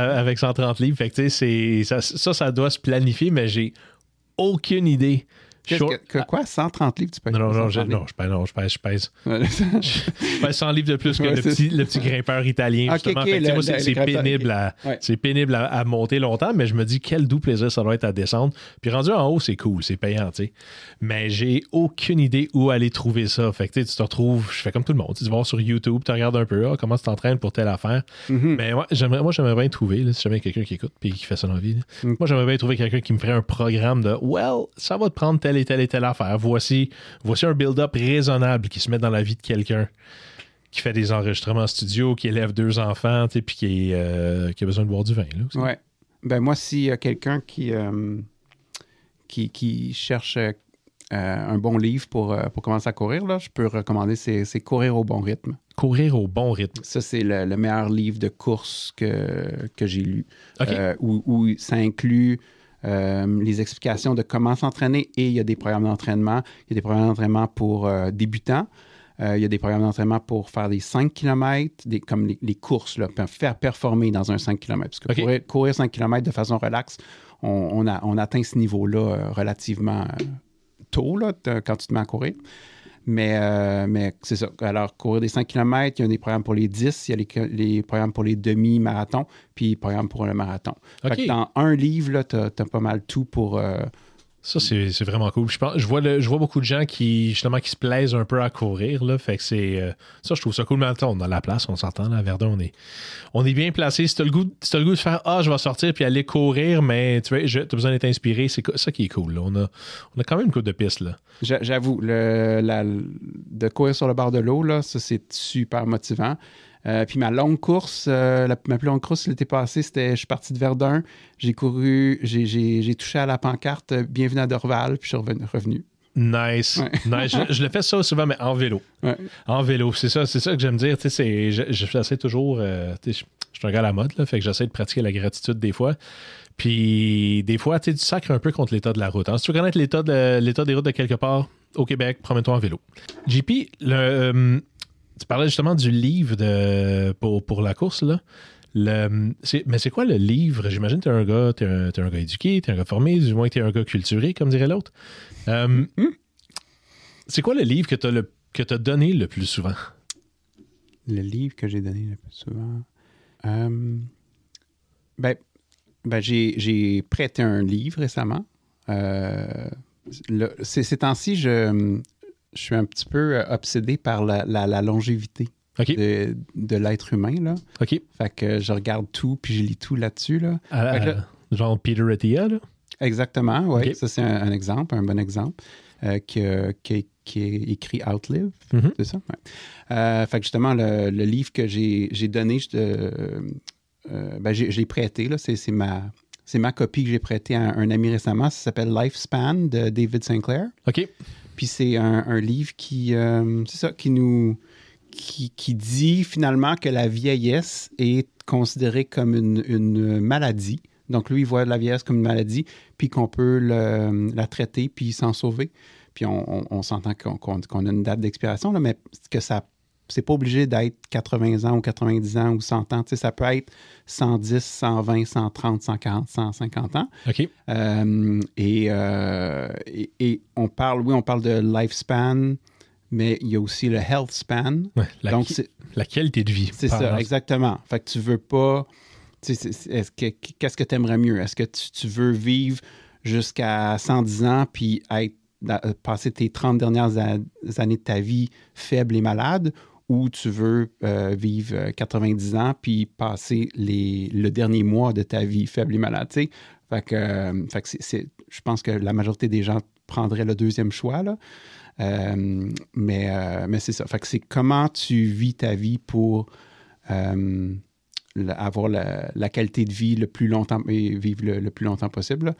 livres. Fait que, ça doit se planifier, mais j'ai aucune idée. Quoi? 130 livres, tu peux je pèse. Je pèse 100 livres de plus que le petit grimpeur italien. Justement. C'est pénible à monter longtemps, mais je me dis quel doux plaisir ça doit être à descendre. Puis rendu en haut, c'est cool, c'est payant, tu sais. Mais j'ai aucune idée où aller trouver ça. Fait que tu te retrouves, je fais comme tout le monde. Tu vas voir sur YouTube, tu regardes un peu comment tu t'entraînes pour telle affaire. Mm-hmm. Mais j'aimerais bien trouver, là, si jamais quelqu'un qui écoute et qui fait ça dans la vie. Moi, j'aimerais bien trouver quelqu'un qui me ferait un programme de ça va te prendre telle et telle affaire. Voici un build-up raisonnable qui se met dans la vie de quelqu'un qui fait des enregistrements en studio, qui élève 2 enfants, puis qui a besoin de boire du vin. Là, aussi. Ouais. Ben moi, s'il y a quelqu'un qui cherche un bon livre pour commencer à courir, là, je peux recommander, c'est Courir au bon rythme. Courir au bon rythme. Ça, c'est le meilleur livre de course que j'ai lu. Okay. Où ça inclut les explications de comment s'entraîner et il y a des programmes d'entraînement. Il y a des programmes d'entraînement pour débutants. Il y a des programmes d'entraînement pour faire des 5 km, comme les courses, là, faire performer dans un 5 km. Parce que courir 5 km de façon relaxe, on atteint ce niveau-là relativement tôt là, quand tu te mets à courir. Mais c'est ça. Alors, courir des 5 km, il y a des programmes pour les 10, il y a les programmes pour les demi-marathons, puis les programmes pour le marathon. Fait que dans un livre, tu as pas mal tout pour... Ça, c'est vraiment cool. Je vois beaucoup de gens qui se plaisent un peu à courir. Là, fait que ça, je trouve ça cool. Mais on a la place, on s'entend. Là, à Verdun, on est bien placé. Si tu as le goût de faire « je vais sortir puis aller courir », mais tu as besoin d'être inspiré, c'est ça qui est cool. Là. On a quand même une couple de pistes. Là. J'avoue, de courir sur le bord de l'eau, là, ça, c'est super motivant. Puis ma longue course, ma plus longue course l'été passé, je suis parti de Verdun, j'ai couru, j'ai touché à la pancarte « Bienvenue à Dorval », puis je suis revenu. Nice. Ouais. Nice. Je le fais ça souvent, mais en vélo. Ouais. En vélo, c'est ça que j'aime dire. J'essaie toujours, je suis un gars à la mode, là, fait que j'essaie de pratiquer la gratitude des fois. Puis des fois, tu sacres un peu contre l'état de la route. Alors, si tu veux connaître l'état des routes de quelque part au Québec, promène-toi en vélo. JP, tu parlais justement du livre pour la course, là. Mais c'est quoi le livre? J'imagine que t'es un gars éduqué, t'es un gars formé, du moins t'es un gars culturé, comme dirait l'autre. C'est quoi le livre que t'as donné le plus souvent? Le livre que j'ai donné le plus souvent? J'ai prêté un livre récemment. Ces temps-ci, je suis un petit peu obsédé par la longévité de l'être humain. Là. OK. Fait que je regarde tout, puis je lis tout là-dessus. Là. Genre Peter Attia, là? Exactement, oui. Okay. Ça, c'est un exemple, un bon exemple, qui est écrit Outlive. Mm-hmm. C'est ça? Ouais. Fait que justement, le livre que j'ai donné, je l'ai prêté. Là, c'est ma copie que j'ai prêtée à un ami récemment. Ça s'appelle Lifespan de David Sinclair. OK. Puis c'est un livre qui dit finalement que la vieillesse est considérée comme une maladie. Donc lui, il voit la vieillesse comme une maladie, puis qu'on peut la traiter, puis s'en sauver. Puis on s'entend qu'on a une date d'expiration, là, mais que c'est pas obligé d'être 80 ans ou 90 ans ou 100 ans. Tu sais, ça peut être 110, 120, 130, 140, 150 ans. OK. Et on parle de lifespan, mais il y a aussi le health span. Ouais, la qualité de vie. C'est ça, exactement. Fait que tu veux pas... Qu'est-ce que tu aimerais mieux? Est-ce que tu veux vivre jusqu'à 110 ans puis passer tes 30 dernières années de ta vie faible et malade, ou tu veux vivre 90 ans puis passer le dernier mois de ta vie faible et malade? T'sais? Fait que je pense que la majorité des gens prendraient le deuxième choix, là. Mais c'est ça. Fait que c'est comment tu vis ta vie pour avoir la qualité de vie le plus longtemps et vivre le plus longtemps possible. Là.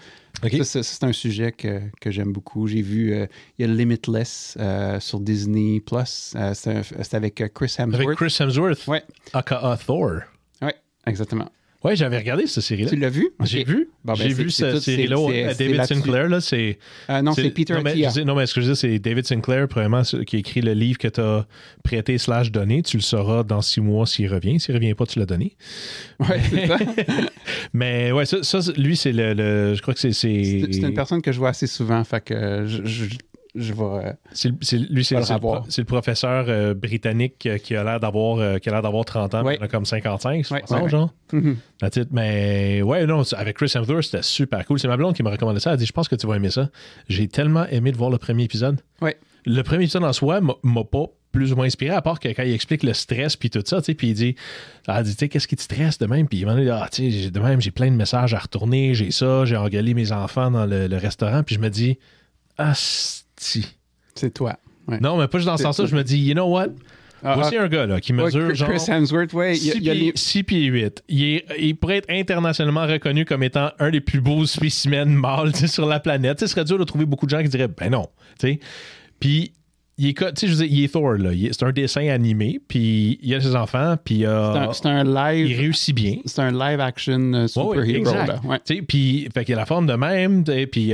OK. Ça, c'est un sujet que j'aime beaucoup. J'ai vu, il y a Limitless sur Disney+. C'est avec Chris Hemsworth. Avec Chris Hemsworth, Ouais, aka Thor. ouais, exactement. Ouais, j'avais regardé cette série-là. Tu l'as vu? J'ai Ok. vu. Bon, ben, J'ai vu cette série-là. David là-dessus. Sinclair, là, c'est... Non, c'est Peter non, mais, Attia. non, mais ce que je dis, c'est David Sinclair, premièrement, qui a écrit le livre que tu as prêté / donné. Tu le sauras dans 6 mois s'il revient. S'il revient pas, tu l'as donné. Ouais, c'est ça. Mais ouais, ça lui, c'est je crois que c'est... C'est une personne que je vois assez souvent, fait que je vais... C'est le professeur britannique qui a l'air d'avoir 30 ans, Ouais. il en a comme 55, 60, Ouais. genre. Mhm. That's it. Mais ouais, non, avec Chris Hemsworth, c'était super cool. C'est ma blonde qui m'a recommandé ça. Elle a dit, je pense que tu vas aimer ça. J'ai tellement aimé de voir le premier épisode. Ouais. Le premier épisode en soi m'a pas plus ou moins inspiré, à part que quand il explique le stress puis tout ça, tu sais, puis il dit, tu sais, qu'est-ce qui te stresse de même? Puis il m'a dit, tu sais, de même, j'ai plein de messages à retourner, j'ai ça, j'ai engueulé mes enfants dans le restaurant, puis je me dis, si. C'est toi. Ouais. Non, mais pas juste dans ce sens-là, je me dis, you know what? Voici un gars là, qui mesure ouais, genre Chris Hemsworth, ouais, 6 pieds 8. Il pourrait être internationalement reconnu comme étant un des plus beaux spécimens mâles sur la planète. Ce serait dur de trouver beaucoup de gens qui diraient, ben non. T'sais. Puis, je veux dire, il est Thor, là. C'est un dessin animé, puis il a ses enfants, puis c'est un live... il réussit bien. C'est un live action superhero. Exact. Là. Ouais. Puis, fait qu'il a la forme de même, puis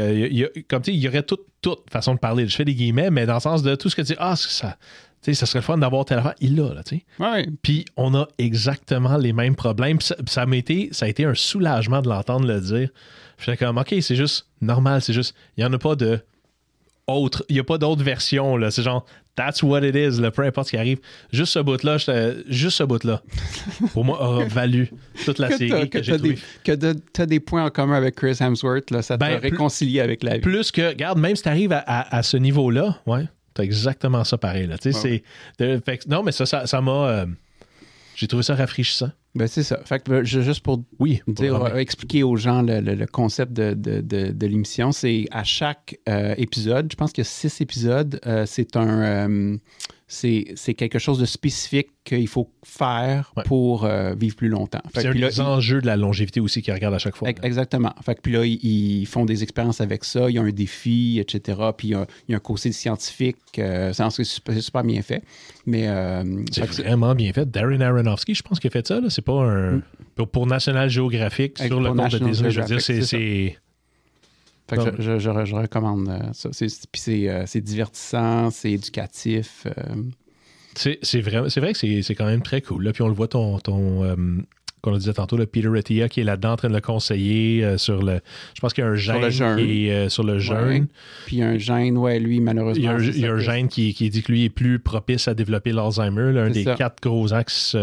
comme tu sais, il y aurait toute façon de parler. Je fais des guillemets, mais dans le sens de tout ce que tu dis, ça serait le fun d'avoir tel affaire. Il l'a, là, tu sais. Ouais. Puis on a exactement les mêmes problèmes. Puis ça a été un soulagement de l'entendre le dire. Je suis comme, OK, c'est juste normal, c'est juste, il n'y en a pas de autre, il n'y a pas d'autre version, là. C'est genre, that's what it is, là, peu importe ce qui arrive. Juste ce bout-là, pour moi, aura valu toute la série que j'ai trouvée. Que tu as des points en commun avec Chris Hemsworth, là, ça te réconcilie avec la vie. Plus que, regarde, même si tu arrives à ce niveau-là, ouais, t'as exactement ça pareil, là. Tu sais, non, mais ça m'a... j'ai trouvé ça rafraîchissant. Ben, c'est ça. Fait que juste pour expliquer aux gens le concept de l'émission, c'est à chaque épisode, je pense qu'il y a 6 épisodes, c'est quelque chose de spécifique qu'il faut faire pour vivre plus longtemps. C'est un des enjeux de la longévité aussi qu'ils regardent à chaque fois. Exactement. Fait que puis là, ils font des expériences avec ça, il y a un défi, etc. Puis il y a un côté scientifique. C'est super bien fait. Mais, c'est vraiment bien fait. Darren Aronofsky, je pense qu'il a fait ça. Là. C'est pas un... Pour National Geographic, sur le compte de Disney, je veux dire, c'est... Fait que je recommande ça. Puis c'est divertissant, c'est éducatif. C'est vrai que c'est quand même très cool. Là. Puis on le voit, qu'on le disait tantôt, le Peter Attia qui est là-dedans en train de le conseiller sur le... Je pense qu'il y a un gène qui est sur le jeûne. Puis il y a un gène, lui, malheureusement. Il y a un gène qui dit que lui est plus propice à développer l'Alzheimer. Là, un des 4 gros axes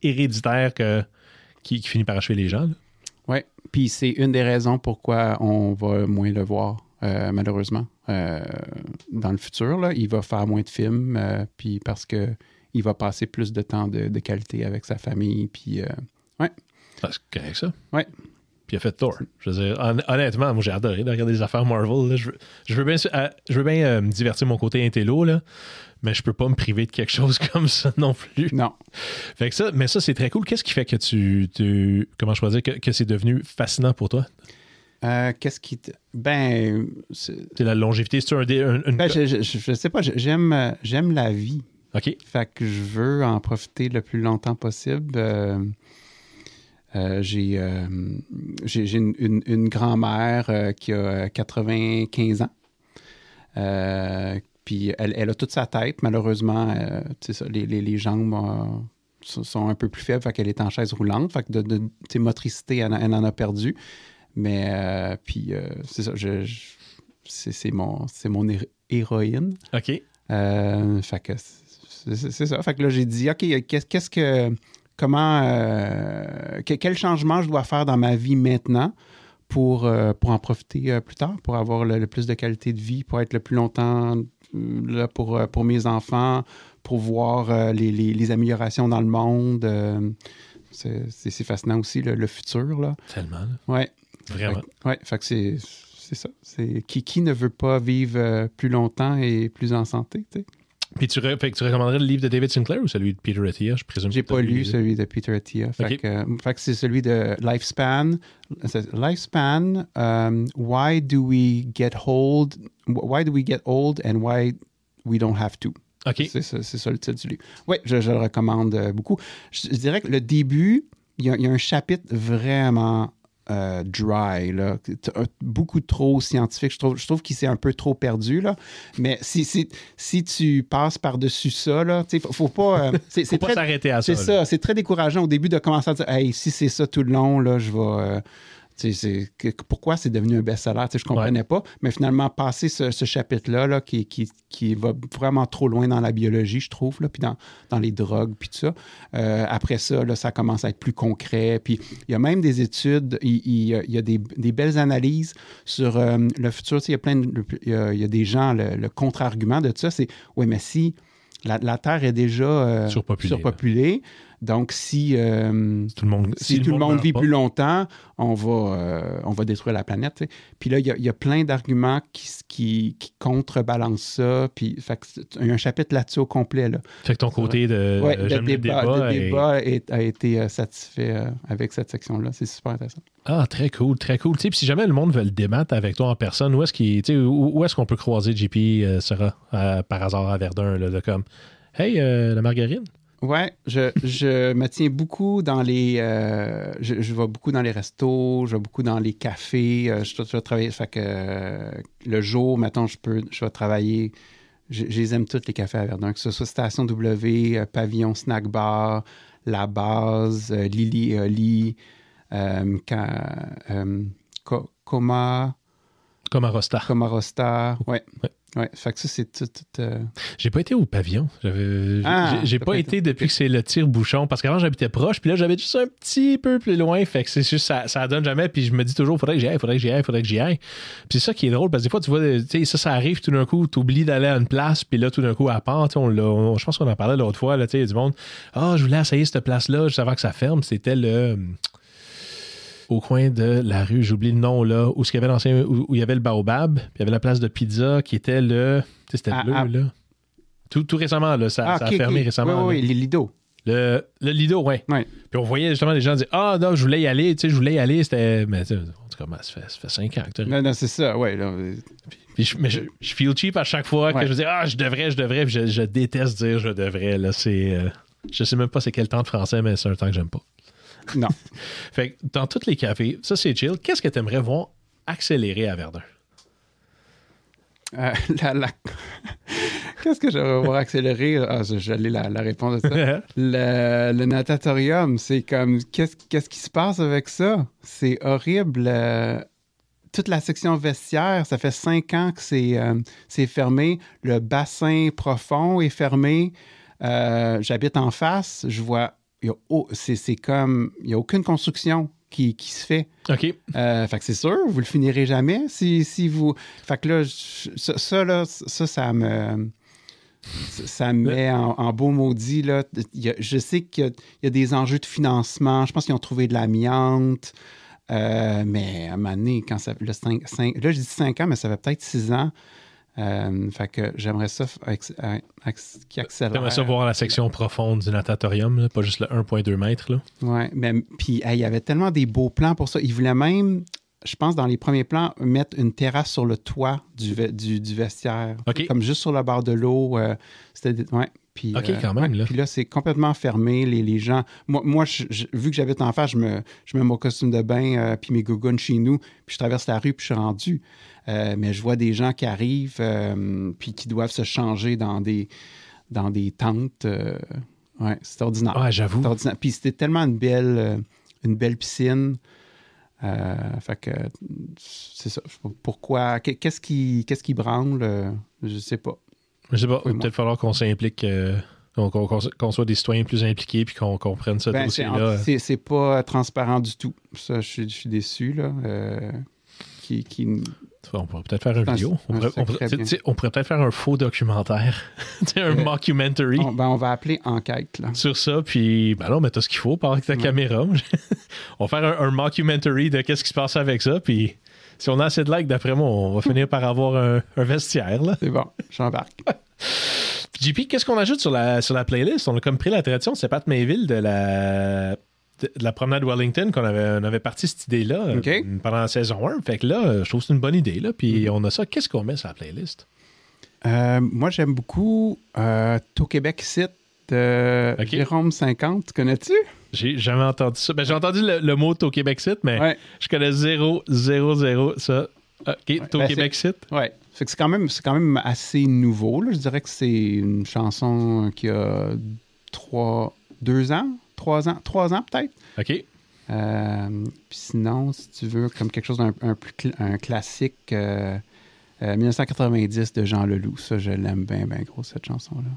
héréditaires qui finit par achever les gens. Oui, puis c'est une des raisons pourquoi on va moins le voir, malheureusement. Dans le futur, là, il va faire moins de films, puis parce que il va passer plus de temps de qualité avec sa famille, puis ouais. C'est correct, ça. Ouais. Puis il a fait Thor. Je veux dire, honnêtement, moi j'ai adoré de regarder les affaires Marvel. Là. Je veux bien divertir mon côté intello, là, mais je peux pas me priver de quelque chose comme ça non plus. Non. Fait que mais ça, c'est très cool. Qu'est-ce qui fait que comment je pourrais dire, que c'est devenu fascinant pour toi? Qu'est-ce qui... c'est la longévité. C'est je sais pas. J'aime la vie. OK. Fait que je veux en profiter le plus longtemps possible. J'ai une grand-mère qui a 95 ans. Puis elle a toute sa tête. Malheureusement, les jambes sont un peu plus faibles. Fait qu'elle est en chaise roulante. Fait que de motricité, elle en a perdu. Mais puis c'est ça. C'est mon héroïne. OK. Fait que c'est ça. Fait que là, j'ai dit, OK, quel changement je dois faire dans ma vie maintenant pour en profiter plus tard, pour avoir le plus de qualité de vie, pour être le plus longtemps là pour mes enfants, pour voir les améliorations dans le monde. C'est fascinant aussi, le futur, là. Tellement. Ouais. Vraiment. Fait que c'est ça. C'est qui ne veut pas vivre plus longtemps et plus en santé, tu sais? Puis tu recommanderais le livre de David Sinclair ou celui de Peter Attia, je présume? J'ai pas lu celui de Peter Attia. Fait que c'est celui de Lifespan. Lifespan, why do we get old and why we don't have to? OK. C'est ça le titre du livre. Oui, je le recommande beaucoup. Je dirais que le début, il y a un chapitre vraiment dry, là. Beaucoup trop scientifique. Je trouve qu'il s'est un peu trop perdu, là. Mais si tu passes par-dessus ça, là, faut pas... faut pas s'arrêter à ça. C'est ça. C'est très décourageant au début de commencer à dire « Hey, si c'est ça tout le long, là, je vais... pourquoi c'est devenu un best-seller? Je ne comprenais pas. Mais finalement, passer ce chapitre-là là, qui va vraiment trop loin dans la biologie, je trouve, là, puis dans les drogues, puis tout ça. Après ça, là, ça commence à être plus concret. Puis il y a même des études, il y a des belles analyses sur le futur. Il y a des gens, le contre-argument de ça, c'est « Oui, mais si la Terre est déjà surpopulée, donc, si tout le monde vit plus longtemps, on va détruire la planète. T'sais. Puis là, il y a plein d'arguments qui contrebalancent ça. Puis, il y a un chapitre là-dessus au complet. Là. Fait que ton côté de débat a été satisfait avec cette section-là. C'est super intéressant. Ah, très cool, très cool. Puis si jamais le monde veut le débattre avec toi en personne, où est-ce qu'on peut croiser JP Serra par hasard à Verdun, là, de comme « Hey, la margarine? » Ouais, je me tiens beaucoup dans les... je vais beaucoup dans les restos, je vais beaucoup dans les cafés. Je vais travailler... Fait que le jour, mettons, je vais travailler... Je les aime tous, les cafés à Verdun, que ce soit Station W, Pavillon Snack Bar, La Base, Lily et Oli, Coma Rosta, ouais. Oui, fait que ça, c'est tout... J'ai pas été au pavillon. J'ai pas été depuis que c'est le tire-bouchon, parce qu'avant, j'habitais proche, puis là, j'habite juste un petit peu plus loin, fait que c'est juste, ça donne jamais, puis je me dis toujours, faudrait que j'y aille. Puis c'est ça qui est drôle, parce que des fois, tu vois, ça arrive tout d'un coup, t'oublies d'aller à une place, puis là, tout d'un coup, à part, je pense qu'on en parlait l'autre fois, il y a du monde, je voulais essayer cette place-là, juste avant que ça ferme, c'était au coin de la rue, j'oublie le nom, là, où il y avait où il y avait le Baobab, puis il y avait la place de pizza qui était c'était bleu, là. Tout récemment, là, ça a fermé récemment. Oui, les Lido. Le Lido, oui. Ouais. Puis on voyait justement des gens dire « Ah, non, je voulais y aller, c'était... » Mais en tout cas, ça fait 5 ans que tu Non, c'est ça, oui. Puis je feel cheap à chaque fois que je dis « Ah, je devrais. » Puis je déteste dire « Je devrais », là, c'est... je sais même pas c'est quel temps de français, mais c'est un temps que j'aime pas. Non. Fait que dans tous les cafés, ça c'est chill. Qu'est-ce que tu aimerais voir accélérer à Verdun? Qu'est-ce que j'aimerais voir accélérer? J'allais la réponse de ça. Le natatorium, c'est comme... Qu'est-ce qui se passe avec ça? C'est horrible. Toute la section vestiaire, ça fait 5 ans que c'est fermé. Le bassin profond est fermé. J'habite en face, je vois... C'est comme... Il n'y a aucune construction qui se fait. OK. Fait que c'est sûr, vous le finirez jamais si vous... Fait que là, ça me... Ça me met en beau maudit. Là. Je sais qu'il y a des enjeux de financement. Je pense qu'ils ont trouvé de l'amiante. Mais à un moment donné, quand ça... là, je dis 5 ans, mais ça fait peut-être 6 ans. Fait que j'aimerais ça qui accélère. J'aimerais ça voir la section profonde du natatorium, là, pas juste le 1,2 mètres. Là. Ouais, mais puis il y avait tellement des beaux plans pour ça. Ils voulaient même, je pense, dans les premiers plans, mettre une terrasse sur le toit du vestiaire. Okay. Comme juste sur le bord de l'eau. Ouais. Puis, OK, quand même. Là. Puis là, c'est complètement fermé. Les gens... Moi vu que j'habite en face, je mets mon costume de bain puis mes gougounes chez nous, puis je traverse la rue, puis je suis rendu. Mais je vois des gens qui arrivent puis qui doivent se changer dans des tentes. Ouais, c'est ordinaire. Ah, j'avoue. C'est ordinaire. Puis c'était tellement une belle piscine. Fait que c'est ça. Pourquoi? Qu'est-ce qui branle? Je sais pas. Je sais pas. Il va peut-être falloir qu'on s'implique, qu'on soit des citoyens plus impliqués puis qu'on comprenne ce dossier-là. C'est pas transparent du tout. Ça, je suis déçu, là. On pourrait peut-être faire une vidéo. On pourrait peut-être faire un faux documentaire. Un mockumentary. On va appeler enquête. Là. Sur ça, puis là, on met tout ce qu'il faut par avec ta caméra. On va faire un mockumentary de qu'est-ce qui se passe avec ça, puis si on a assez de likes, d'après moi, on va finir par avoir un vestiaire. Là. C'est bon, j'embarque. JP, qu'est-ce qu'on ajoute sur la playlist? On a comme pris la tradition, c'est Pat Mayville de la promenade Wellington qu'on avait parti cette idée-là pendant la saison 1. Fait que là, je trouve que c'est une bonne idée. Là, puis on a ça. Qu'est-ce qu'on met sur la playlist? Moi, j'aime beaucoup Tau Québec Site de Jérôme 50. Connais-tu? J'ai jamais entendu ça. Ben, j'ai entendu le mot Tau Québec Site, mais je connais 0 ça. OK, Tau Québec Site. Oui. Fait que c'est quand même assez nouveau. Là. Je dirais que c'est une chanson qui a 3 ans peut-être. OK. Puis sinon, si tu veux, comme quelque chose un classique 1990 de Jean Leloup. Ça, je l'aime bien gros, cette chanson-là.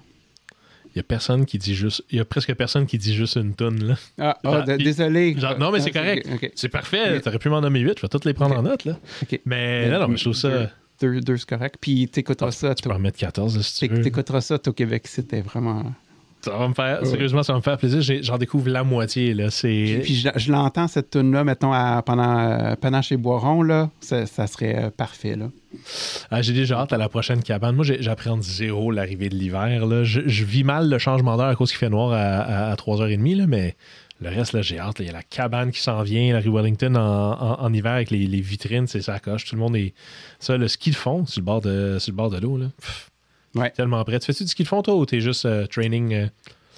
Il y a presque personne qui dit juste une toune, là. Désolé. Non, mais c'est correct. Okay. C'est parfait. T'aurais pu m'en nommer 8. Je vais toutes les prendre en note, là. Okay. Mais non, je trouve ça... Deux, c'est correct. Puis t'écouteras ça. Tu peux en mettre 14, si tu veux. T'écouteras ça au Québec, c'était vraiment... Ça va me faire... Sérieusement, ça va me faire plaisir. J'en découvre la moitié, là. Puis je l'entends, cette tune-là, mettons, pendant Panache et Boiron, là. Ça serait parfait, là. J'ai déjà hâte à la prochaine cabane. Moi, j'appréhende zéro l'arrivée de l'hiver, là. Je vis mal le changement d'heure à cause qu'il fait noir à 3h30, là, mais... Le reste, là, j'ai hâte. Il y a la cabane qui s'en vient, la rue Wellington en hiver avec les vitrines, c'est sa coche. Tout le monde est... Ça, le ski de fond sur le bord de l'eau, là. Ouais. Tellement prêt. Tu fais-tu du ski de fond, toi, ou t'es juste training?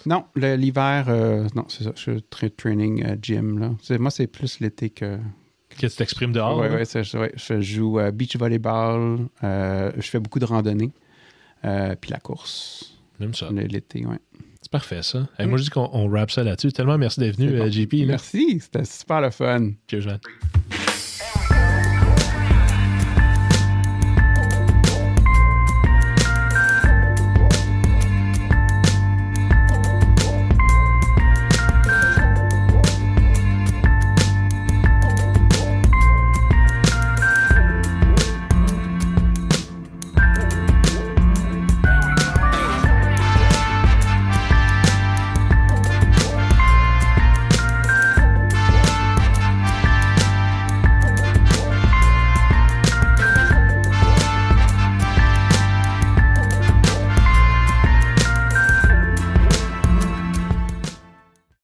Non, l'hiver, non, c'est ça. Je suis training gym, là. Moi, c'est plus l'été que tu t'exprimes dehors. Oui, je joue beach volleyball. Je fais beaucoup de randonnée. Puis la course. J'aime ça. L'été, oui. C'est parfait, ça. Moi, je dis qu'on wrap ça là-dessus. Tellement merci d'être venu, JP. Là. Merci, c'était super le fun. Cheers, man.